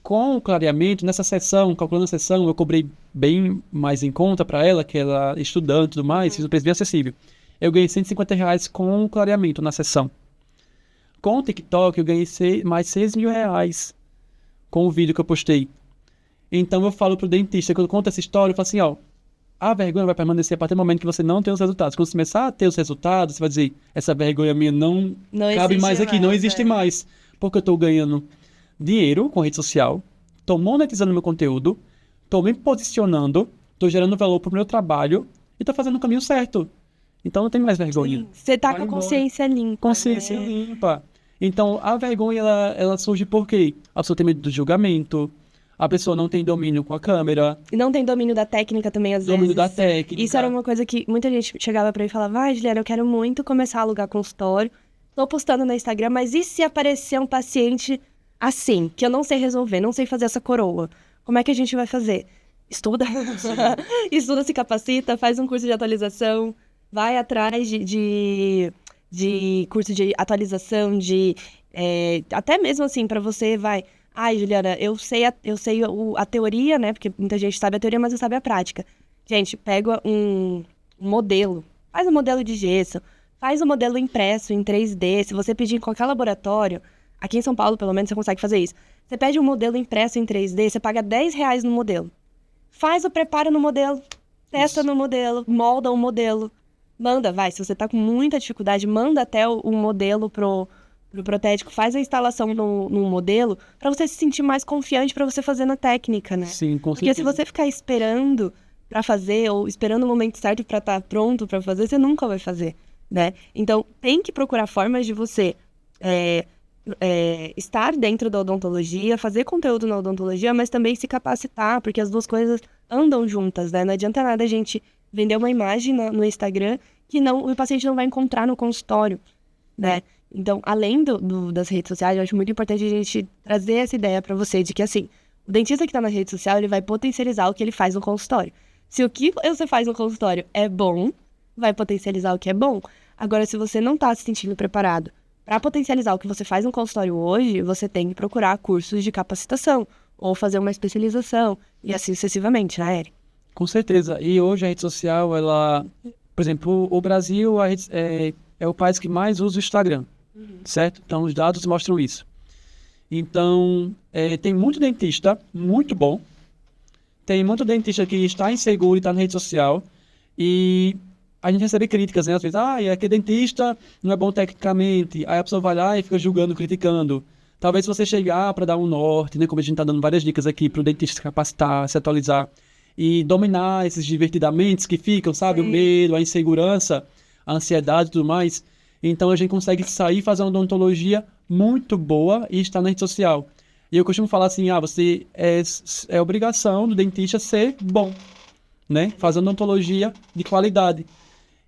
com o clareamento, nessa sessão, calculando a sessão, eu cobrei bem mais em conta para ela, que ela é estudante e tudo mais, fiz um preço bem acessível. Eu ganhei R$150 com o clareamento na sessão. Com o TikTok, eu ganhei mais R$6.000 com o vídeo que eu postei. Então, eu falo pro dentista, quando eu conto essa história, eu falo assim, a vergonha vai permanecer a partir do momento que você não tem os resultados. Quando você começar a ter os resultados, você vai dizer, essa vergonha minha não cabe mais aqui, não existe mais. Porque eu estou ganhando dinheiro com rede social, estou monetizando meu conteúdo, estou me posicionando, estou gerando valor pro meu trabalho e estou fazendo o caminho certo. Então, não tem mais vergonha. Sim, você tá com a consciência limpa. Consciência limpa. Então, a vergonha, ela surge por quê? A pessoa tem medo do julgamento, a pessoa não tem domínio com a câmera. E não tem domínio da técnica também, às vezes. Domínio da técnica. Isso era uma coisa que muita gente chegava pra mim e falava, Juliana, eu quero muito começar a alugar consultório, tô postando no Instagram, mas e se aparecer um paciente assim, que eu não sei resolver, não sei fazer essa coroa? Como é que a gente vai fazer? Estuda. Estuda, se capacita, faz um curso de atualização, vai atrás de curso de atualização, até mesmo assim, pra você Juliana, eu sei a teoria, né? Porque muita gente sabe a teoria, mas não sabe a prática. Gente, pega um modelo, faz um modelo de gesso, faz um modelo impresso em 3D. Se você pedir em qualquer laboratório, aqui em São Paulo, pelo menos, você consegue fazer isso. Você pede um modelo impresso em 3D, você paga R$10 no modelo. Faz o preparo no modelo, testa no modelo, molda o modelo. Manda, se você tá com muita dificuldade, manda até o modelo pro protético, faz a instalação no modelo para você se sentir mais confiante para você fazer na técnica, né? Sim, com certeza. Porque se você ficar esperando para fazer ou esperando o momento certo para estar pronto para fazer, você nunca vai fazer, né? Então, tem que procurar formas de você estar dentro da odontologia, fazer conteúdo na odontologia, mas também se capacitar, porque as duas coisas andam juntas, né? Não adianta nada a gente vender uma imagem no Instagram que o paciente não vai encontrar no consultório, né? Então, além das redes sociais, eu acho muito importante a gente trazer essa ideia para você de que, assim, o dentista que está na rede social, ele vai potencializar o que ele faz no consultório. Se o que você faz no consultório é bom, vai potencializar o que é bom. Agora, se você não está se sentindo preparado para potencializar o que você faz no consultório hoje, você tem que procurar cursos de capacitação ou fazer uma especialização e assim sucessivamente, né, Eric? Com certeza. E hoje a rede social, ela... Por exemplo, o Brasil é o país que mais usa o Instagram, certo? Então, os dados mostram isso. Então, tem muito dentista muito bom. Tem muito dentista que está inseguro e está na rede social. E a gente recebe críticas, né? Às vezes, aquele dentista não é bom tecnicamente. Aí a pessoa vai lá e fica julgando, criticando. Talvez se você chegar para dar um norte, né? Como a gente está dando várias dicas aqui para o dentista se capacitar, se atualizar. e dominar esses divertidamente que ficam, sabe? Sim. O medo, a insegurança, a ansiedade e tudo mais. Então a gente consegue sair e fazer uma odontologia muito boa e estar na rede social. E eu costumo falar assim, você é obrigação do dentista ser bom, né? Fazendo odontologia de qualidade.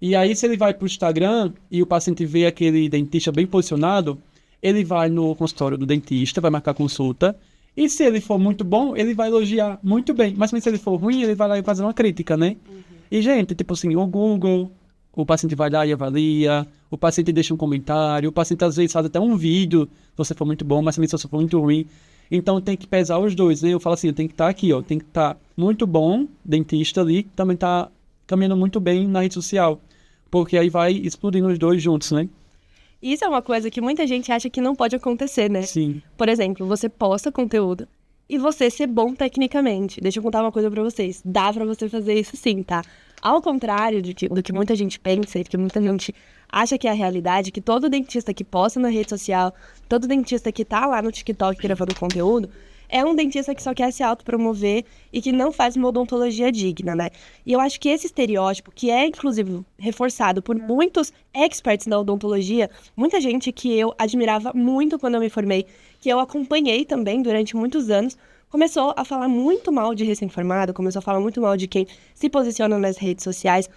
E aí, se ele vai para o Instagram e o paciente vê aquele dentista bem posicionado, ele vai no consultório do dentista, vai marcar consulta. E se ele for muito bom, ele vai elogiar muito bem. Mas se ele for ruim, ele vai lá e fazer uma crítica, né? E, gente, tipo assim, o Google, o paciente vai lá e avalia, o paciente deixa um comentário, o paciente às vezes faz até um vídeo, se você for muito bom, mas também se você for muito ruim. Então tem que pesar os dois, né? Eu falo assim, tem que estar aqui, ó, tem que estar muito bom, dentista ali, também tá caminhando muito bem na rede social. Porque aí vai explodindo os dois juntos, né? Isso é uma coisa que muita gente acha que não pode acontecer, né? Sim. Por exemplo, você posta conteúdo e você ser bom tecnicamente. Deixa eu contar uma coisa pra vocês. Dá pra você fazer isso sim, tá? Ao contrário do que muita gente pensa e do que muita gente acha que é a realidade, que todo dentista que posta na rede social, todo dentista que tá lá no TikTok gravando conteúdo, é um dentista que só quer se autopromover e que não faz uma odontologia digna, né? E eu acho que esse estereótipo, que é inclusive reforçado por muitos experts na odontologia, muita gente que eu admirava muito quando eu me formei, que eu acompanhei também durante muitos anos, começou a falar muito mal de recém-formado, começou a falar muito mal de quem se posiciona nas redes sociais.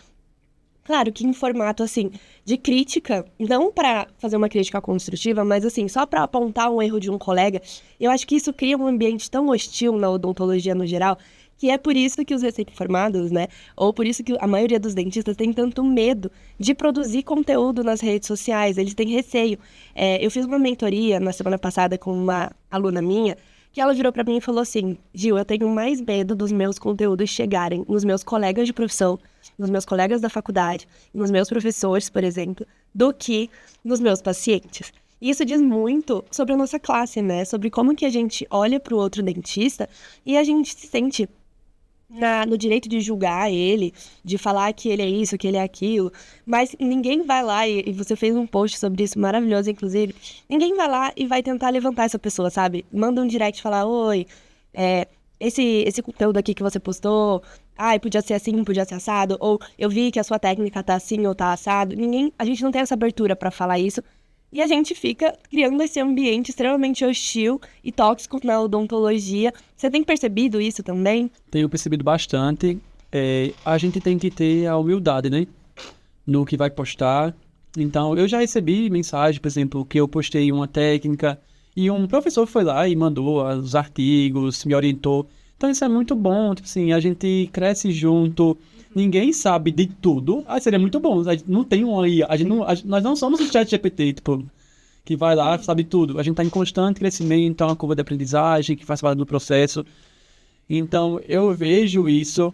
Claro que em formato, assim, de crítica, não para fazer uma crítica construtiva, mas, assim, só para apontar um erro de um colega. Eu acho que isso cria um ambiente tão hostil na odontologia no geral, que é por isso que os recém-formados, né, ou por isso que a maioria dos dentistas tem tanto medo de produzir conteúdo nas redes sociais, eles têm receio. Eu fiz uma mentoria na semana passada com uma aluna minha, que ela virou para mim e falou assim, Gil, eu tenho mais medo dos meus conteúdos chegarem nos meus colegas de profissão, nos meus colegas da faculdade, nos meus professores, por exemplo, do que nos meus pacientes. E isso diz muito sobre a nossa classe, né? Sobre como que a gente olha para o outro dentista e a gente se sente no direito de julgar ele, de falar que ele é isso, que ele é aquilo, mas ninguém vai lá, e você fez um post sobre isso maravilhoso, inclusive, ninguém vai lá e vai tentar levantar essa pessoa, sabe? Manda um direct e fala, oi, esse conteúdo aqui que você postou, podia ser assim, podia ser assado, ou eu vi que a sua técnica tá assim ou tá assado. A gente não tem essa abertura pra falar isso, e a gente fica criando esse ambiente extremamente hostil e tóxico na odontologia. Você tem percebido isso também? Tenho percebido bastante. A gente tem que ter a humildade, né? No que vai postar. Então, eu já recebi mensagem, por exemplo, que eu postei uma técnica e um professor foi lá e mandou os artigos, me orientou. Então, isso é muito bom. Tipo assim, a gente cresce junto. Ninguém sabe de tudo. Seria muito bom. A gente não tem uma IA. Nós não somos o ChatGPT, tipo, que vai lá e sabe tudo. A gente está em constante crescimento, é uma curva de aprendizagem que faz parte do processo. Então, eu vejo isso.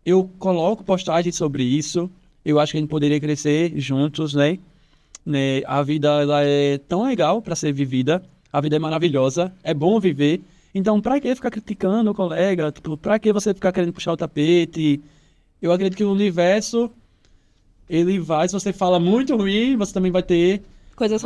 Eu coloco postagens sobre isso. Eu acho que a gente poderia crescer juntos, né? A vida ela é tão legal para ser vivida. A vida é maravilhosa. É bom viver. Então, pra que ficar criticando o colega? Tipo, pra que você ficar querendo puxar o tapete? Eu acredito que o universo, ele vai, se você fala muito ruim, você também vai ter coisas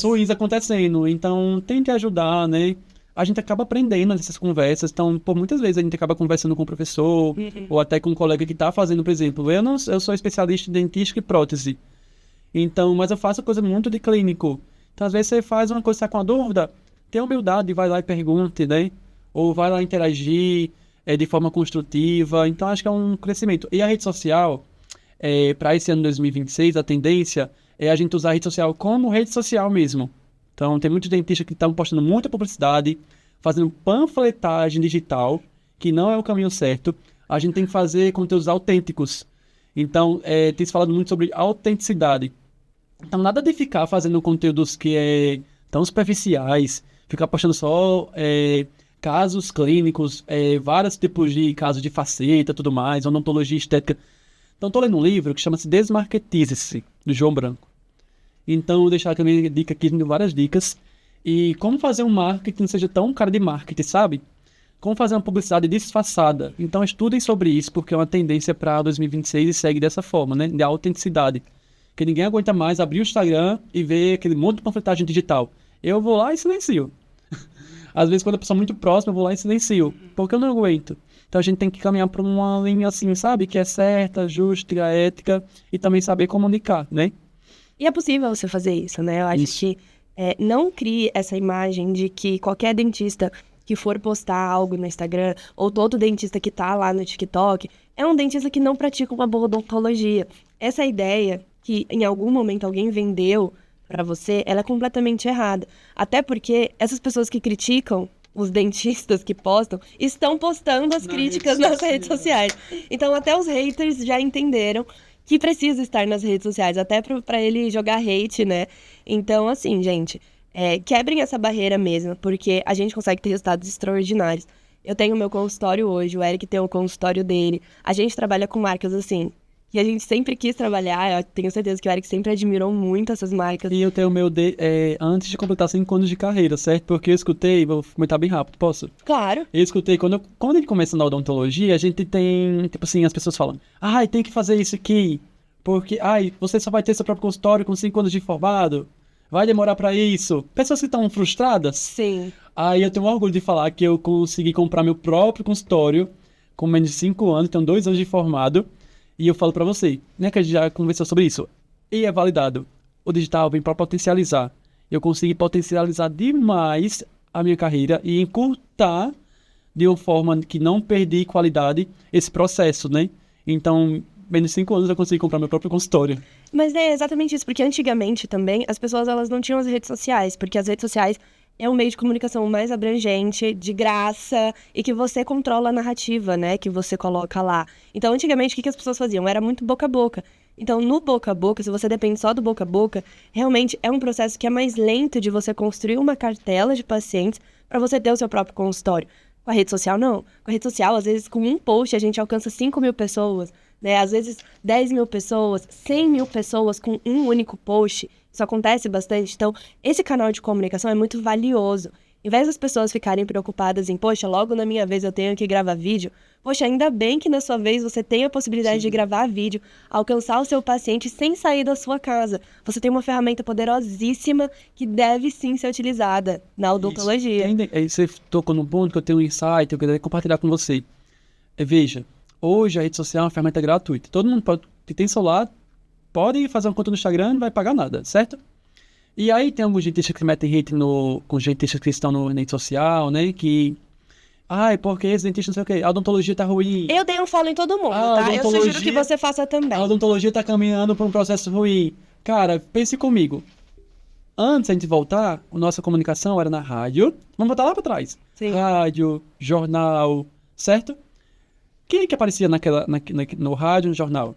ruins acontecendo. Então, tente ajudar, né? A gente acaba aprendendo nessas conversas. Então, por muitas vezes a gente acaba conversando com o professor, ou até com um colega que tá fazendo, por exemplo. Eu sou especialista em dentística e prótese. Então, mas eu faço coisa muito de clínico. Então, às vezes você faz uma coisa, tá com uma dúvida, tenha humildade, vai lá e pergunte, né? Ou vai lá interagir de forma construtiva. Então, acho que é um crescimento. E a rede social, para esse ano 2026, a tendência é a gente usar a rede social como rede social mesmo. Então, tem muitos dentistas que estão postando muita publicidade, fazendo panfletagem digital, que não é o caminho certo. A gente tem que fazer conteúdos autênticos. Então, tem se falado muito sobre autenticidade. Então, nada de ficar fazendo conteúdos que tão superficiais, ficar postando só casos clínicos, vários tipos de casos de faceta, tudo mais, odontologia estética. Então, estou lendo um livro que chama-se Desmarketize-se, do João Branco. Então, vou deixar também a dica aqui, várias dicas. E como fazer um marketing que não seja tão cara de marketing, sabe? Como fazer uma publicidade disfarçada. Então, estudem sobre isso, porque é uma tendência para 2026 e segue dessa forma, né? De autenticidade. Porque ninguém aguenta mais abrir o Instagram e ver aquele monte de panfletagem digital. Eu vou lá e silencio. Às vezes, quando a pessoa é muito próxima, eu vou lá e silencio. Porque eu não aguento. Então a gente tem que caminhar por uma linha assim, sabe? Que é certa, justa, ética e também saber comunicar, né? E é possível você fazer isso, né? Eu acho que não crie essa imagem de que qualquer dentista que for postar algo no Instagram, ou todo dentista que tá lá no TikTok, é um dentista que não pratica uma boa odontologia. Essa ideia que em algum momento alguém vendeu pra você, ela é completamente errada. Até porque essas pessoas que criticam os dentistas que postam, estão postando as críticas nas redes sociais. Então, até os haters já entenderam que precisa estar nas redes sociais, até pra ele jogar hate, né? Então, assim, gente, quebrem essa barreira mesmo, porque a gente consegue ter resultados extraordinários. Eu tenho o meu consultório hoje, o Eric tem o consultório dele. A gente trabalha com marcas, assim, que a gente sempre quis trabalhar. Eu tenho certeza que o Eric sempre admirou muito essas marcas. E eu tenho o meu antes de completar 5 anos de carreira, certo? Porque eu escutei, vou comentar bem rápido, posso? Claro. Eu escutei, quando a gente começa na odontologia, a gente tem, tipo assim, as pessoas falam, ai, tem que fazer isso aqui, porque, ai, você só vai ter seu próprio consultório com 5 anos de formado, vai demorar pra isso. Pessoas que estão frustradas. Sim. Aí eu tenho orgulho de falar que eu consegui comprar meu próprio consultório com menos de 5 anos, tenho 2 anos de formado, e eu falo pra você, né, que a gente já conversou sobre isso, e é validado. O digital vem pra potencializar. Eu consegui potencializar demais a minha carreira e encurtar de uma forma que não perdi qualidade esse processo, né? Então, menos de 5 anos eu consegui comprar meu próprio consultório. Mas é exatamente isso, porque antigamente também as pessoas elas não tinham as redes sociais, porque as redes sociais é um meio de comunicação mais abrangente, de graça, e que você controla a narrativa, né, que você coloca lá. Então, antigamente, o que as pessoas faziam? Era muito boca a boca. Então, no boca a boca, se você depende só do boca a boca, realmente é um processo que é mais lento de você construir uma cartela de pacientes para você ter o seu próprio consultório. Com a rede social, não. Com a rede social, às vezes, com um post, a gente alcança 5 mil pessoas, né? Às vezes, 10 mil pessoas, 100 mil pessoas com um único post. Isso acontece bastante. Então, esse canal de comunicação é muito valioso. Em vez das pessoas ficarem preocupadas em, poxa, logo na minha vez eu tenho que gravar vídeo, poxa, ainda bem que na sua vez você tem a possibilidade de gravar vídeo, alcançar o seu paciente sem sair da sua casa. Você tem uma ferramenta poderosíssima que deve sim ser utilizada na odontologia. Você tocou num ponto que eu tenho um insight, eu queria compartilhar com você. Veja, hoje a rede social é uma ferramenta gratuita. Todo mundo que tem celular pode fazer uma conta no Instagram e não vai pagar nada, certo? E aí tem alguns dentistas que metem hate com dentistas que estão na rede social, né? Que, ai, porque esse dentista não sei o quê, a odontologia tá ruim. Eu dei um follow em todo mundo, tá? Eu sugiro que você faça também. A odontologia tá caminhando por um processo ruim. Cara, pense comigo. Antes a gente voltar, a nossa comunicação era na rádio. Vamos voltar lá pra trás. Sim. Rádio, jornal, certo? Quem que aparecia no rádio, no jornal?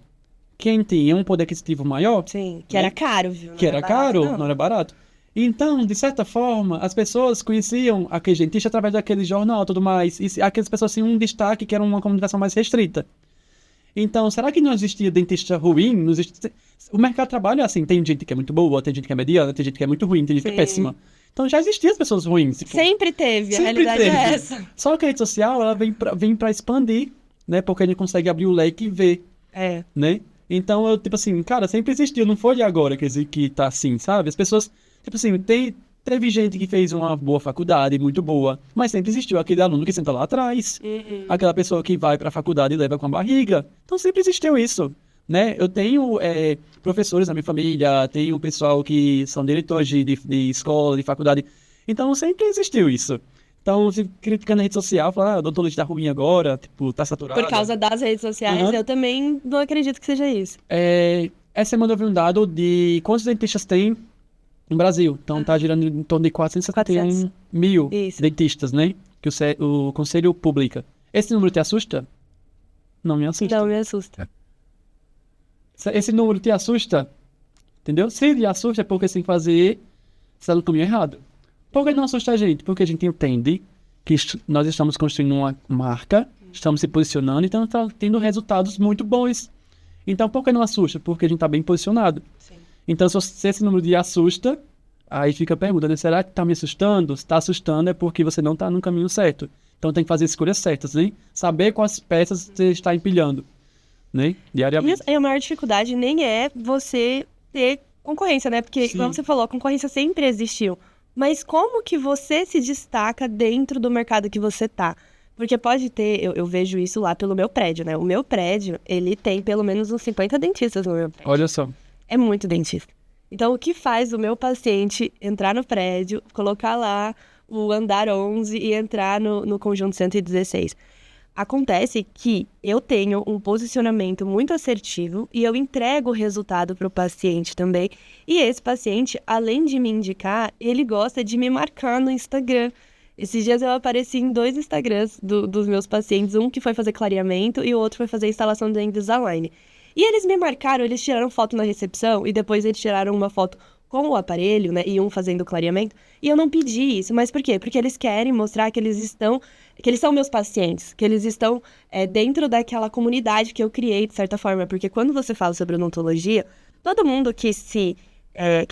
Quem tinha um poder aquisitivo maior. Sim, que era caro, viu? Que era caro, não era barato. Então, de certa forma, as pessoas conheciam aquele dentista através daquele jornal e tudo mais. E aquelas pessoas tinham um destaque que era uma comunicação mais restrita. Então, será que não existia dentista ruim? Não existia... O mercado de trabalho é assim, tem gente que é muito boa, tem gente que é mediana, tem gente que é muito ruim, tem gente que é péssima. Então já existiam as pessoas ruins. Tipo, sempre teve, a realidade é essa. Só que a rede social, ela vem pra expandir, né? Porque a gente consegue abrir o leque e ver, né? Então, eu, tipo assim, cara, sempre existiu, não foi de agora que tá assim, sabe? As pessoas, tipo assim, teve gente que fez uma boa faculdade, muito boa, mas sempre existiu aquele aluno que senta lá atrás, aquela pessoa que vai pra faculdade e leva com a barriga. Então, sempre existiu isso, né? Eu tenho professores na minha família, tenho pessoal que são diretores de escola, de faculdade. Então, sempre existiu isso. Então, se criticando a rede social, falar, a odontologia tá ruim agora, tipo, tá saturada. Por causa das redes sociais, eu também não acredito que seja isso. Essa semana eu vi um dado de quantos dentistas tem no Brasil. Então, tá girando em torno de 471 mil dentistas, né? Que o Conselho publica. Esse número te assusta? Não me assusta. Não me assusta. Esse número te assusta? Entendeu? Se lhe assusta é porque você tem que fazer... Você tá no caminho errado. Por que não assusta a gente? Porque a gente entende que nós estamos construindo uma marca, estamos se posicionando e estamos tendo resultados muito bons. Então, por que não assusta? Porque a gente está bem posicionado. Sim. Então, se esse número de assusta, aí fica a pergunta, né? Será que está me assustando? Se está assustando é porque você não está no caminho certo. Então, tem que fazer escolhas certas, né? Saber quais peças você está empilhando, né? Diariamente. E a maior dificuldade nem é você ter concorrência, né? Porque, como você falou, a concorrência sempre existiu. Mas como que você se destaca dentro do mercado que você tá? Porque pode ter, eu vejo isso lá pelo meu prédio, né? O meu prédio, ele tem pelo menos uns 50 dentistas no meu prédio. Olha só. É muito dentista. Então, o que faz o meu paciente entrar no prédio, colocar lá o andar 11 e entrar no conjunto 116? Acontece que eu tenho um posicionamento muito assertivo e eu entrego o resultado para o paciente também. E esse paciente, além de me indicar, ele gosta de me marcar no Instagram. Esses dias eu apareci em 2 Instagrams dos meus pacientes, um que foi fazer clareamento e o outro foi fazer instalação de Invisalign. E eles me marcaram, eles tiraram foto na recepção e depois eles tiraram uma foto com o aparelho, né, e um fazendo clareamento. E eu não pedi isso, mas por quê? Porque eles querem mostrar que eles são meus pacientes, que eles estão dentro daquela comunidade que eu criei, de certa forma. Porque quando você fala sobre odontologia, todo mundo que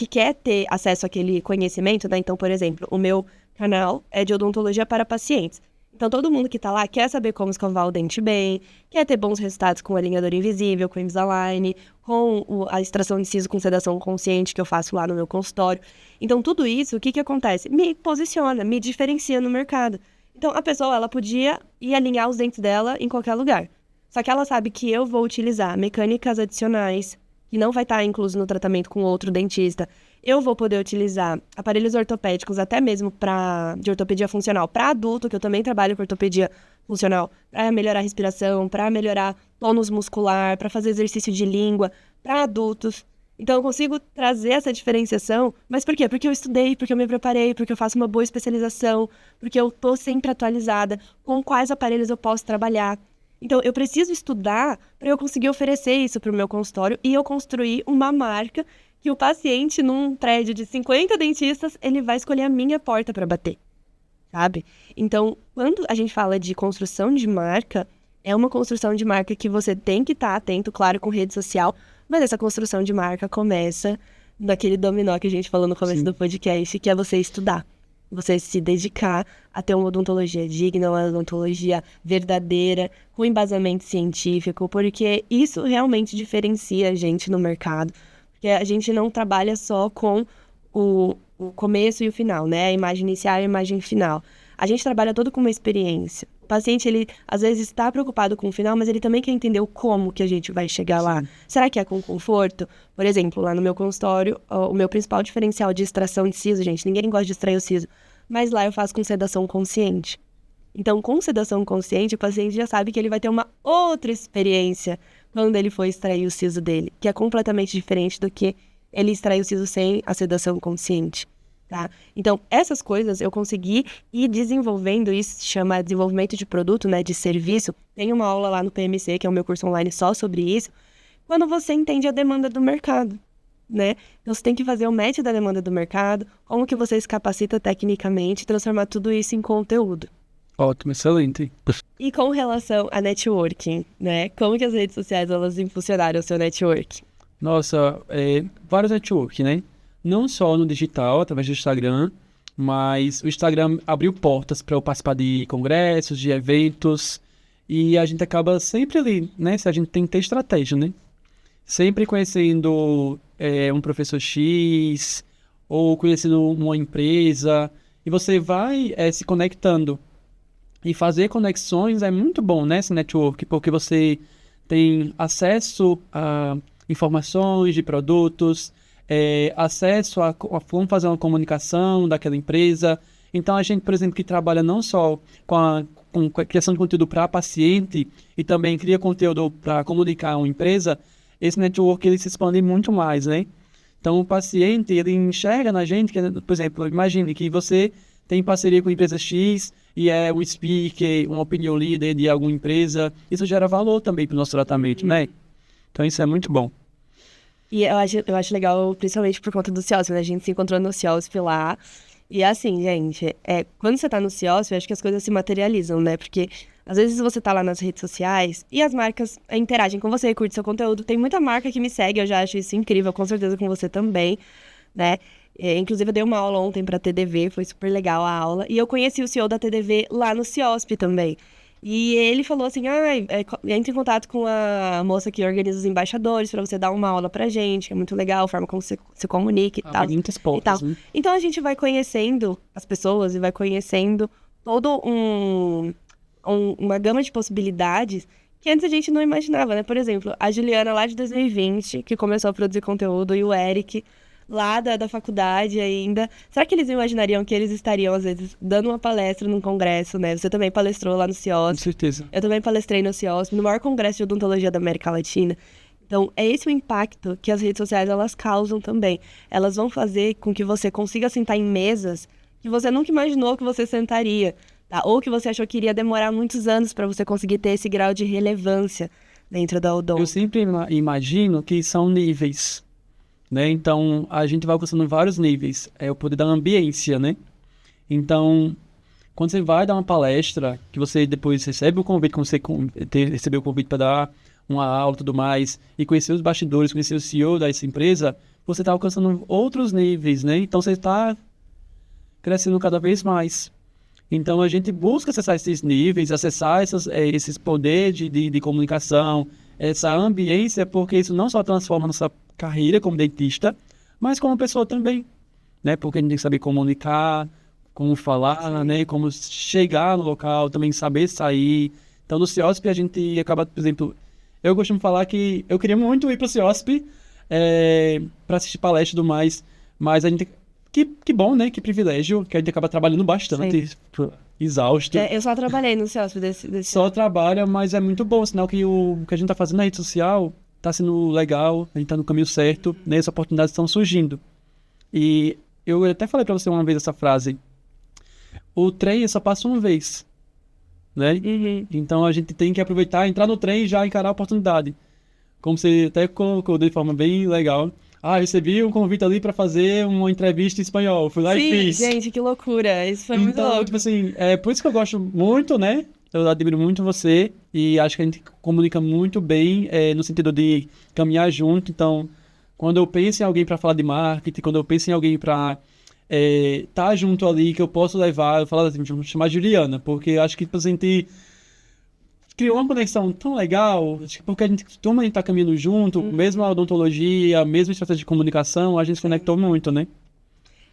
quer ter acesso àquele conhecimento, né? Então, por exemplo, o meu canal é de odontologia para pacientes. Então, todo mundo que tá lá quer saber como escovar o dente bem, quer ter bons resultados com o alinhador invisível, com o Invisalign, com a extração de siso com sedação consciente que eu faço lá no meu consultório. Então, tudo isso, o que acontece? Me posiciona, me diferencia no mercado. Então, a pessoa, ela podia ir alinhar os dentes dela em qualquer lugar. Só que ela sabe que eu vou utilizar mecânicas adicionais, que não vai estar incluso no tratamento com outro dentista. Eu vou poder utilizar aparelhos ortopédicos, até mesmo de ortopedia funcional para adulto, que eu também trabalho com ortopedia funcional, para melhorar a respiração, para melhorar tônus muscular, para fazer exercício de língua, para adultos. Então, eu consigo trazer essa diferenciação, mas por quê? Porque eu estudei, porque eu me preparei, porque eu faço uma boa especialização, porque eu estou sempre atualizada com quais aparelhos eu posso trabalhar. Então, eu preciso estudar para eu conseguir oferecer isso para o meu consultório e eu construir uma marca que o paciente, num prédio de 50 dentistas, ele vai escolher a minha porta para bater, sabe? Então, quando a gente fala de construção de marca, é uma construção de marca que você tem que estar atento, claro, com rede social, mas essa construção de marca começa naquele dominó que a gente falou no começo do podcast, que é você estudar. Você se dedicar a ter uma odontologia digna, uma odontologia verdadeira, com embasamento científico, porque isso realmente diferencia a gente no mercado. Porque a gente não trabalha só com o começo e o final, né? A imagem inicial e a imagem final. A gente trabalha todo com uma experiência. O paciente, ele às vezes está preocupado com o final, mas ele também quer entender o como que a gente vai chegar lá. Será que é com conforto? Por exemplo, lá no meu consultório, o meu principal diferencial de extração de siso, gente, ninguém gosta de extrair o siso, mas lá eu faço com sedação consciente. Então, com sedação consciente, o paciente já sabe que ele vai ter uma outra experiência quando ele for extrair o siso dele, que é completamente diferente do que ele extrair o siso sem a sedação consciente, tá? Então, essas coisas eu consegui ir desenvolvendo, isso se chama desenvolvimento de produto, né, de serviço. Tem uma aula lá no PMC, que é o meu curso online só sobre isso, quando você entende a demanda do mercado, né? Então, você tem que fazer o match da demanda do mercado, como que você se capacita tecnicamente, transformar tudo isso em conteúdo. Ótimo, excelente. E com relação a networking, né? Como que as redes sociais, elas impulsionaram o seu networking? Nossa, vários networks, né? Não só no digital, através do Instagram, mas o Instagram abriu portas para eu participar de congressos, de eventos, e a gente acaba sempre ali, né? Se a gente tem que ter estratégia, né? Sempre conhecendo um professor X, ou conhecendo uma empresa, e você vai se conectando. E fazer conexões é muito bom, né, esse network, porque você tem acesso a informações de produtos, acesso a como fazer uma comunicação daquela empresa. Então, a gente, por exemplo, que trabalha não só com a criação de conteúdo para paciente e também cria conteúdo para comunicar a uma empresa, esse network ele se expande muito mais, né? Então, o paciente, ele enxerga na gente, por exemplo, imagine que você tem parceria com a empresa X e é um speaker, um opinion leader de alguma empresa. Isso gera valor também para o nosso tratamento, né? Então, isso é muito bom. E eu acho legal, principalmente por conta do CIOSP, né? A gente se encontrou no CIOSP lá. E assim, gente, quando você tá no CIOSP, eu acho que as coisas se materializam, né? Porque às vezes você tá lá nas redes sociais e as marcas interagem com você, curtem seu conteúdo. Tem muita marca que me segue, eu já acho isso incrível, com certeza com você também, né? Inclusive, eu dei uma aula ontem pra TDV, foi super legal a aula. E eu conheci o CEO da TDV lá no CIOSP também. E ele falou assim, entre em contato com a moça que organiza os embaixadores pra você dar uma aula pra gente, é muito legal a forma como você se comunica e tal. Muitas portas, né? Então, a gente vai conhecendo as pessoas e vai conhecendo todo uma gama de possibilidades que antes a gente não imaginava, né? Por exemplo, a Juliana lá de 2020, que começou a produzir conteúdo, e o Eric lá da faculdade ainda. Será que eles imaginariam que eles estariam, às vezes, dando uma palestra num congresso, né? Você também palestrou lá no Com CIOSP. certeza. Eu também palestrei no CIOSP, no maior congresso de odontologia da América Latina. Então, é esse o impacto que as redes sociais, elas causam também. Elas vão fazer com que você consiga sentar em mesas que você nunca imaginou que você sentaria, tá? Ou que você achou que iria demorar muitos anos para você conseguir ter esse grau de relevância dentro da Eu odonto. sempre imagino que são níveis, né? Então, a gente vai alcançando vários níveis. É o poder da ambiência, né? Então, quando você vai dar uma palestra, que você depois recebe o convite, quando você recebeu o convite para dar uma aula e tudo mais, e conhecer os bastidores, conhecer o CEO dessa empresa, você está alcançando outros níveis, né? Então, você está crescendo cada vez mais. Então, a gente busca acessar esses níveis, acessar esses poderes de comunicação, essa ambiência, porque isso não só transforma nossa carreira como dentista, mas como pessoa também, né? Porque a gente tem que saber comunicar, como falar, né? Como chegar no local, também saber sair. Então, no CIOSP, a gente acaba, por exemplo, eu costumo falar que eu queria muito ir para o CIOSP para assistir palestra e tudo mais, mas a gente que bom, né? Que privilégio, que a gente acaba trabalhando bastante, exausto. Eu só trabalhei no CIOSP desse Só trabalha, mas é muito bom, sinal que o que a gente tá fazendo na rede social tá sendo legal, a gente tá no caminho certo, né? Essas oportunidades estão surgindo. E eu até falei pra você uma vez essa frase, o trem só passa uma vez, né? Uhum. Então a gente tem que aproveitar, entrar no trem e já encarar a oportunidade. Como você até colocou de forma bem legal. Ah, recebi um convite ali pra fazer uma entrevista em espanhol. Fui lá e Sim, fiz. gente, que loucura. Isso foi muito Então, louco. tipo assim, é por isso que eu gosto muito, né? Eu admiro muito você e acho que a gente comunica muito bem no sentido de caminhar junto. Então, quando eu penso em alguém para falar de marketing, quando eu penso em alguém para tá junto ali, que eu posso levar, eu falo assim, vamos chamar Juliana, porque eu acho que tipo, a gente criou uma conexão tão legal, acho que porque como a gente tá caminhando junto, mesmo a odontologia, a mesma estratégia de comunicação, a gente se conectou muito, né?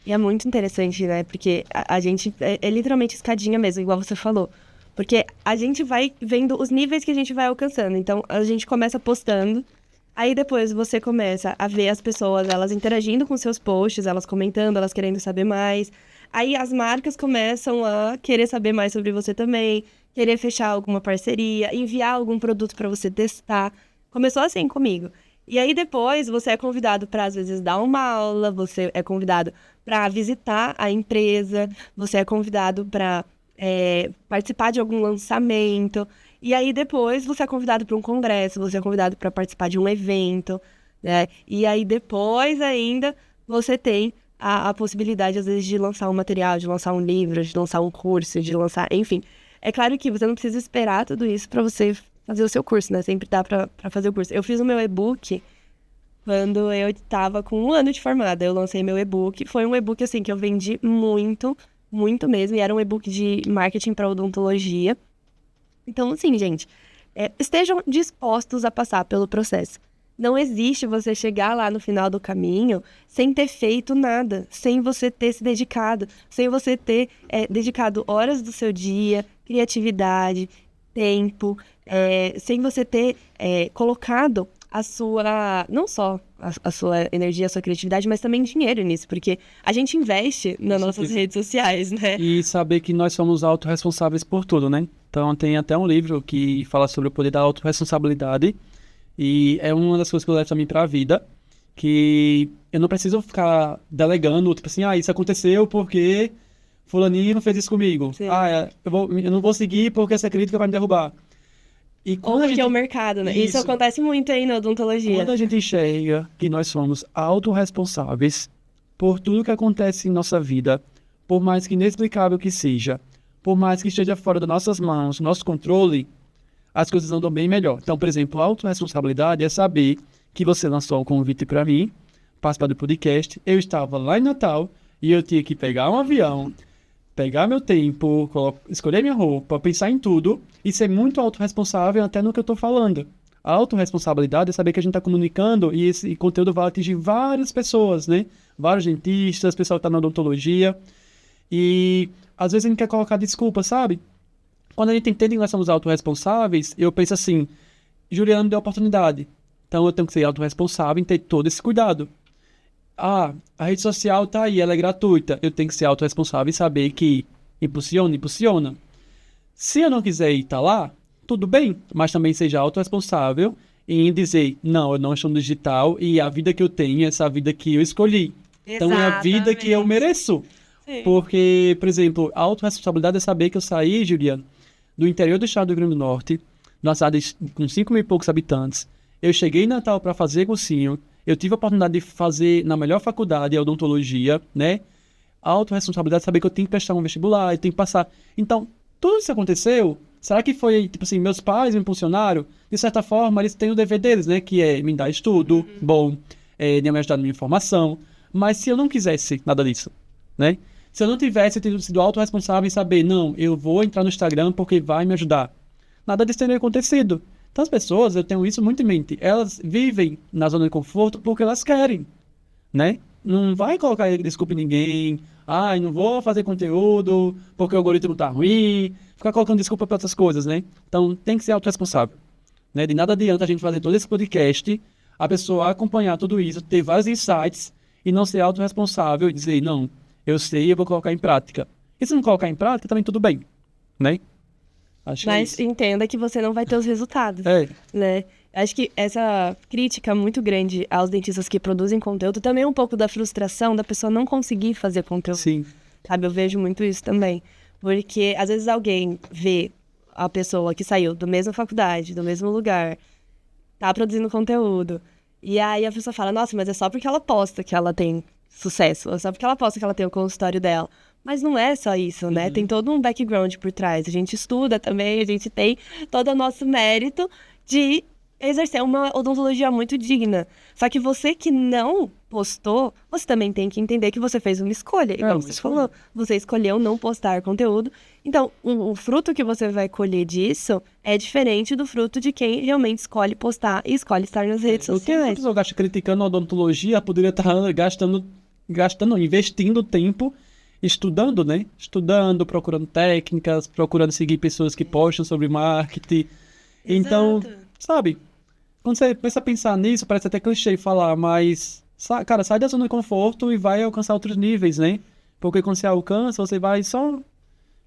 E é muito interessante, né? Porque a gente é literalmente escadinha mesmo, igual você falou. Porque a gente vai vendo os níveis que a gente vai alcançando. Então, a gente começa postando. Aí, depois, você começa a ver as pessoas, elas interagindo com seus posts, elas comentando, elas querendo saber mais. Aí, as marcas começam a querer saber mais sobre você também. Querer fechar alguma parceria, enviar algum produto para você testar. Começou assim comigo. E aí, depois, você é convidado para, às vezes, dar uma aula. Você é convidado para visitar a empresa. Você é convidado para participar de algum lançamento. E aí, depois, você é convidado para um congresso, você é convidado para participar de um evento, né? E aí, depois ainda, você tem a possibilidade, às vezes, de lançar um material, de lançar um livro, de lançar um curso, de lançar... Enfim, é claro que você não precisa esperar tudo isso para você fazer o seu curso, né? Sempre dá para fazer o curso. Eu fiz o meu e-book quando eu estava com 1 ano de formada. Eu lancei meu e-book. Foi um e-book, assim, que eu vendi muito, muito mesmo. E era um e-book de marketing para odontologia. Então, assim, gente, estejam dispostos a passar pelo processo. Não existe você chegar lá no final do caminho sem ter feito nada, sem você ter se dedicado, sem você ter dedicado horas do seu dia, criatividade, tempo, sem você ter colocado a sua, não só a sua energia, a sua criatividade, mas também dinheiro nisso, porque a gente investe nas nossas redes sociais, né? E saber que nós somos autorresponsáveis por tudo, né? Então tem até um livro que fala sobre o poder da autorresponsabilidade e é uma das coisas que eu levo também para a vida, que eu não preciso ficar delegando, tipo assim, isso aconteceu porque fulaninho não fez isso comigo. Sim. Eu não vou seguir porque essa crítica vai me derrubar. E Ou porque é o mercado, né? Isso acontece muito aí na odontologia. Quando a gente enxerga que nós somos autorresponsáveis por tudo que acontece em nossa vida, por mais que inexplicável que seja, por mais que esteja fora das nossas mãos, nosso controle, as coisas andam bem melhor. Então, por exemplo, a autorresponsabilidade é saber que você lançou um convite para mim, participar do podcast, eu estava lá em Natal e eu tinha que pegar um avião, pegar meu tempo, escolher minha roupa, pensar em tudo e ser muito autorresponsável até no que eu estou falando. A autorresponsabilidade é saber que a gente está comunicando e esse conteúdo vai atingir várias pessoas, né? Vários dentistas, pessoal que está na odontologia. E às vezes a gente quer colocar desculpa, sabe? quando a gente entende que nós somos autorresponsáveis, eu penso assim, Juliana me deu a oportunidade. Então eu tenho que ser autorresponsável e ter todo esse cuidado. Ah, a rede social tá aí, ela é gratuita. Eu tenho que ser autorresponsável e saber que impulsiona. Se eu não quiser ir tá lá, tudo bem, mas também seja autorresponsável em dizer, não, eu não estou no digital e a vida que eu tenho é essa vida que eu escolhi. Então é a vida que eu mereço. Sim. Porque, por exemplo, a autorresponsabilidade é saber que eu saí, Juliana, do interior do estado do Rio Grande do Norte, numa cidade com 5 mil e poucos habitantes. Eu cheguei em Natal para fazer cursinho, eu tive a oportunidade de fazer na melhor faculdade, a odontologia, né? A autorresponsabilidade é saber que eu tenho que prestar um vestibular, eu tenho que passar. Então, tudo isso aconteceu. Será que foi, tipo assim, meus pais me impulsionaram? De certa forma, eles têm o dever deles, né? Que é me dar estudo bom, de me ajudar na minha formação. Mas se eu não quisesse nada disso, né? Se eu não tivesse sido autorresponsável em saber, não, eu vou entrar no Instagram porque vai me ajudar, nada disso teria acontecido. Então as pessoas, eu tenho isso muito em mente, elas vivem na zona de conforto porque elas querem, né? Não vai colocar desculpa em ninguém, não vou fazer conteúdo porque o algoritmo tá ruim, ficar colocando desculpa para outras coisas, né? Então tem que ser autorresponsável, né? De nada adianta a gente fazer todo esse podcast, a pessoa acompanhar tudo isso, ter vários insights e não ser autorresponsável e dizer, não, eu sei e eu vou colocar em prática. E se não colocar em prática, também tudo bem, né? Mas entenda que você não vai ter os resultados, né? Acho que essa crítica muito grande aos dentistas que produzem conteúdo também é um pouco da frustração da pessoa não conseguir fazer conteúdo. Sim. Sabe, eu vejo muito isso também. Porque às vezes alguém vê a pessoa que saiu da mesma faculdade, do mesmo lugar, tá produzindo conteúdo. E aí a pessoa fala, nossa, mas é só porque ela posta que ela tem sucesso. É só porque ela posta que ela tem o consultório dela. Mas não é só isso, né? Tem todo um background por trás. A gente estuda também, a gente tem todo o nosso mérito de exercer uma odontologia muito digna. Só que você que não postou, você também tem que entender que você fez uma escolha. Igual você falou, você escolheu não postar conteúdo. Então, o fruto que você vai colher disso é diferente do fruto de quem realmente escolhe postar e escolhe estar nas redes sociais. Se a pessoa gasta criticando a odontologia, poderia estar investindo tempo estudando, né? Estudando, procurando técnicas, procurando seguir pessoas que postam sobre marketing. Então, sabe, quando você começa a pensar nisso, parece até clichê falar, mas, cara, sai da zona de conforto e vai alcançar outros níveis, né? Porque quando você alcança, você vai só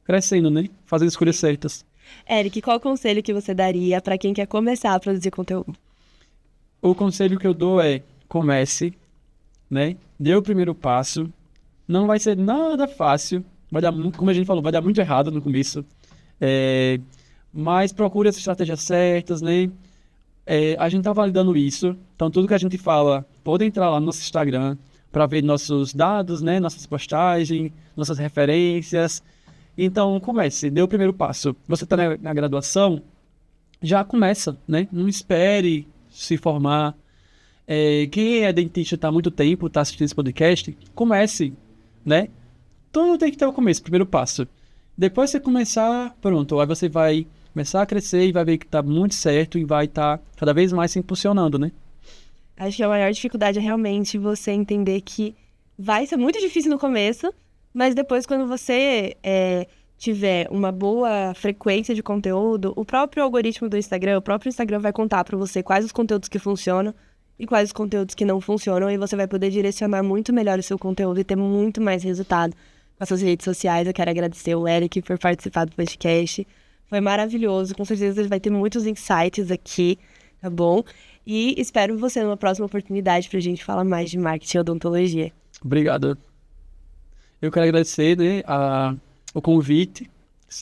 crescendo, né? Fazendo escolhas certas. Eric, qual conselho que você daria para quem quer começar a produzir conteúdo? O conselho que eu dou é, comece, né? Dê o primeiro passo. Não vai ser nada fácil, vai dar, como a gente falou, vai dar muito errado no começo, mas procure as estratégias certas, né? A gente tá validando isso, então tudo que a gente fala, pode entrar lá no nosso Instagram para ver nossos dados, né? Nossas postagens, nossas referências. Então comece, dê o primeiro passo. Você tá na graduação, já começa, né? Não espere se formar. Quem é dentista está há muito tempo, está assistindo esse podcast, comece, né? Tudo tem que ter o começo, o primeiro passo. Depois você começar, pronto, aí você vai começar a crescer e vai ver que tá muito certo e vai estar cada vez mais se impulsionando, né? Acho que a maior dificuldade é realmente você entender que vai ser muito difícil no começo, mas depois quando você tiver uma boa frequência de conteúdo, o próprio algoritmo do Instagram, o próprio Instagram vai contar para você quais os conteúdos que funcionam e quais os conteúdos que não funcionam, e você vai poder direcionar muito melhor o seu conteúdo e ter muito mais resultado com as suas redes sociais. Eu quero agradecer o Eric por participar do podcast. Foi maravilhoso, com certeza ele vai ter muitos insights aqui, tá bom? E espero você numa próxima oportunidade pra gente falar mais de marketing e odontologia. Obrigado. Eu quero agradecer, né, o convite.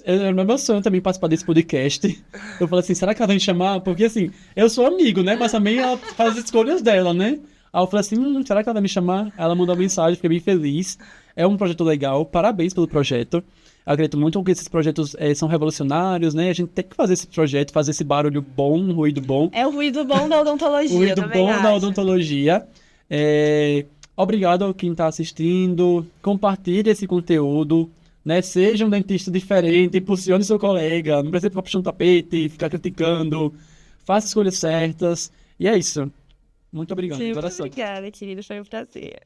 Era meu sonho também participar desse podcast. Eu falei assim, será que ela vai me chamar? Porque assim, eu sou amigo, né? Mas também ela faz as escolhas dela, né? Aí eu falei assim, será que ela vai me chamar? Ela mandou uma mensagem, fiquei bem feliz. É um projeto legal, parabéns pelo projeto. Eu acredito muito que esses projetos são revolucionários, né? A gente tem que fazer esse projeto, fazer esse barulho bom, um ruído bom. É o ruído bom da odontologia, o ruído bom da odontologia. Obrigado a quem está assistindo. Compartilhe esse conteúdo. Né? Seja um dentista diferente, impulsione seu colega, não precisa ficar puxando tapete, ficar criticando, faça escolhas certas, e é isso. Muito obrigado. Muito obrigada, querido, foi um prazer.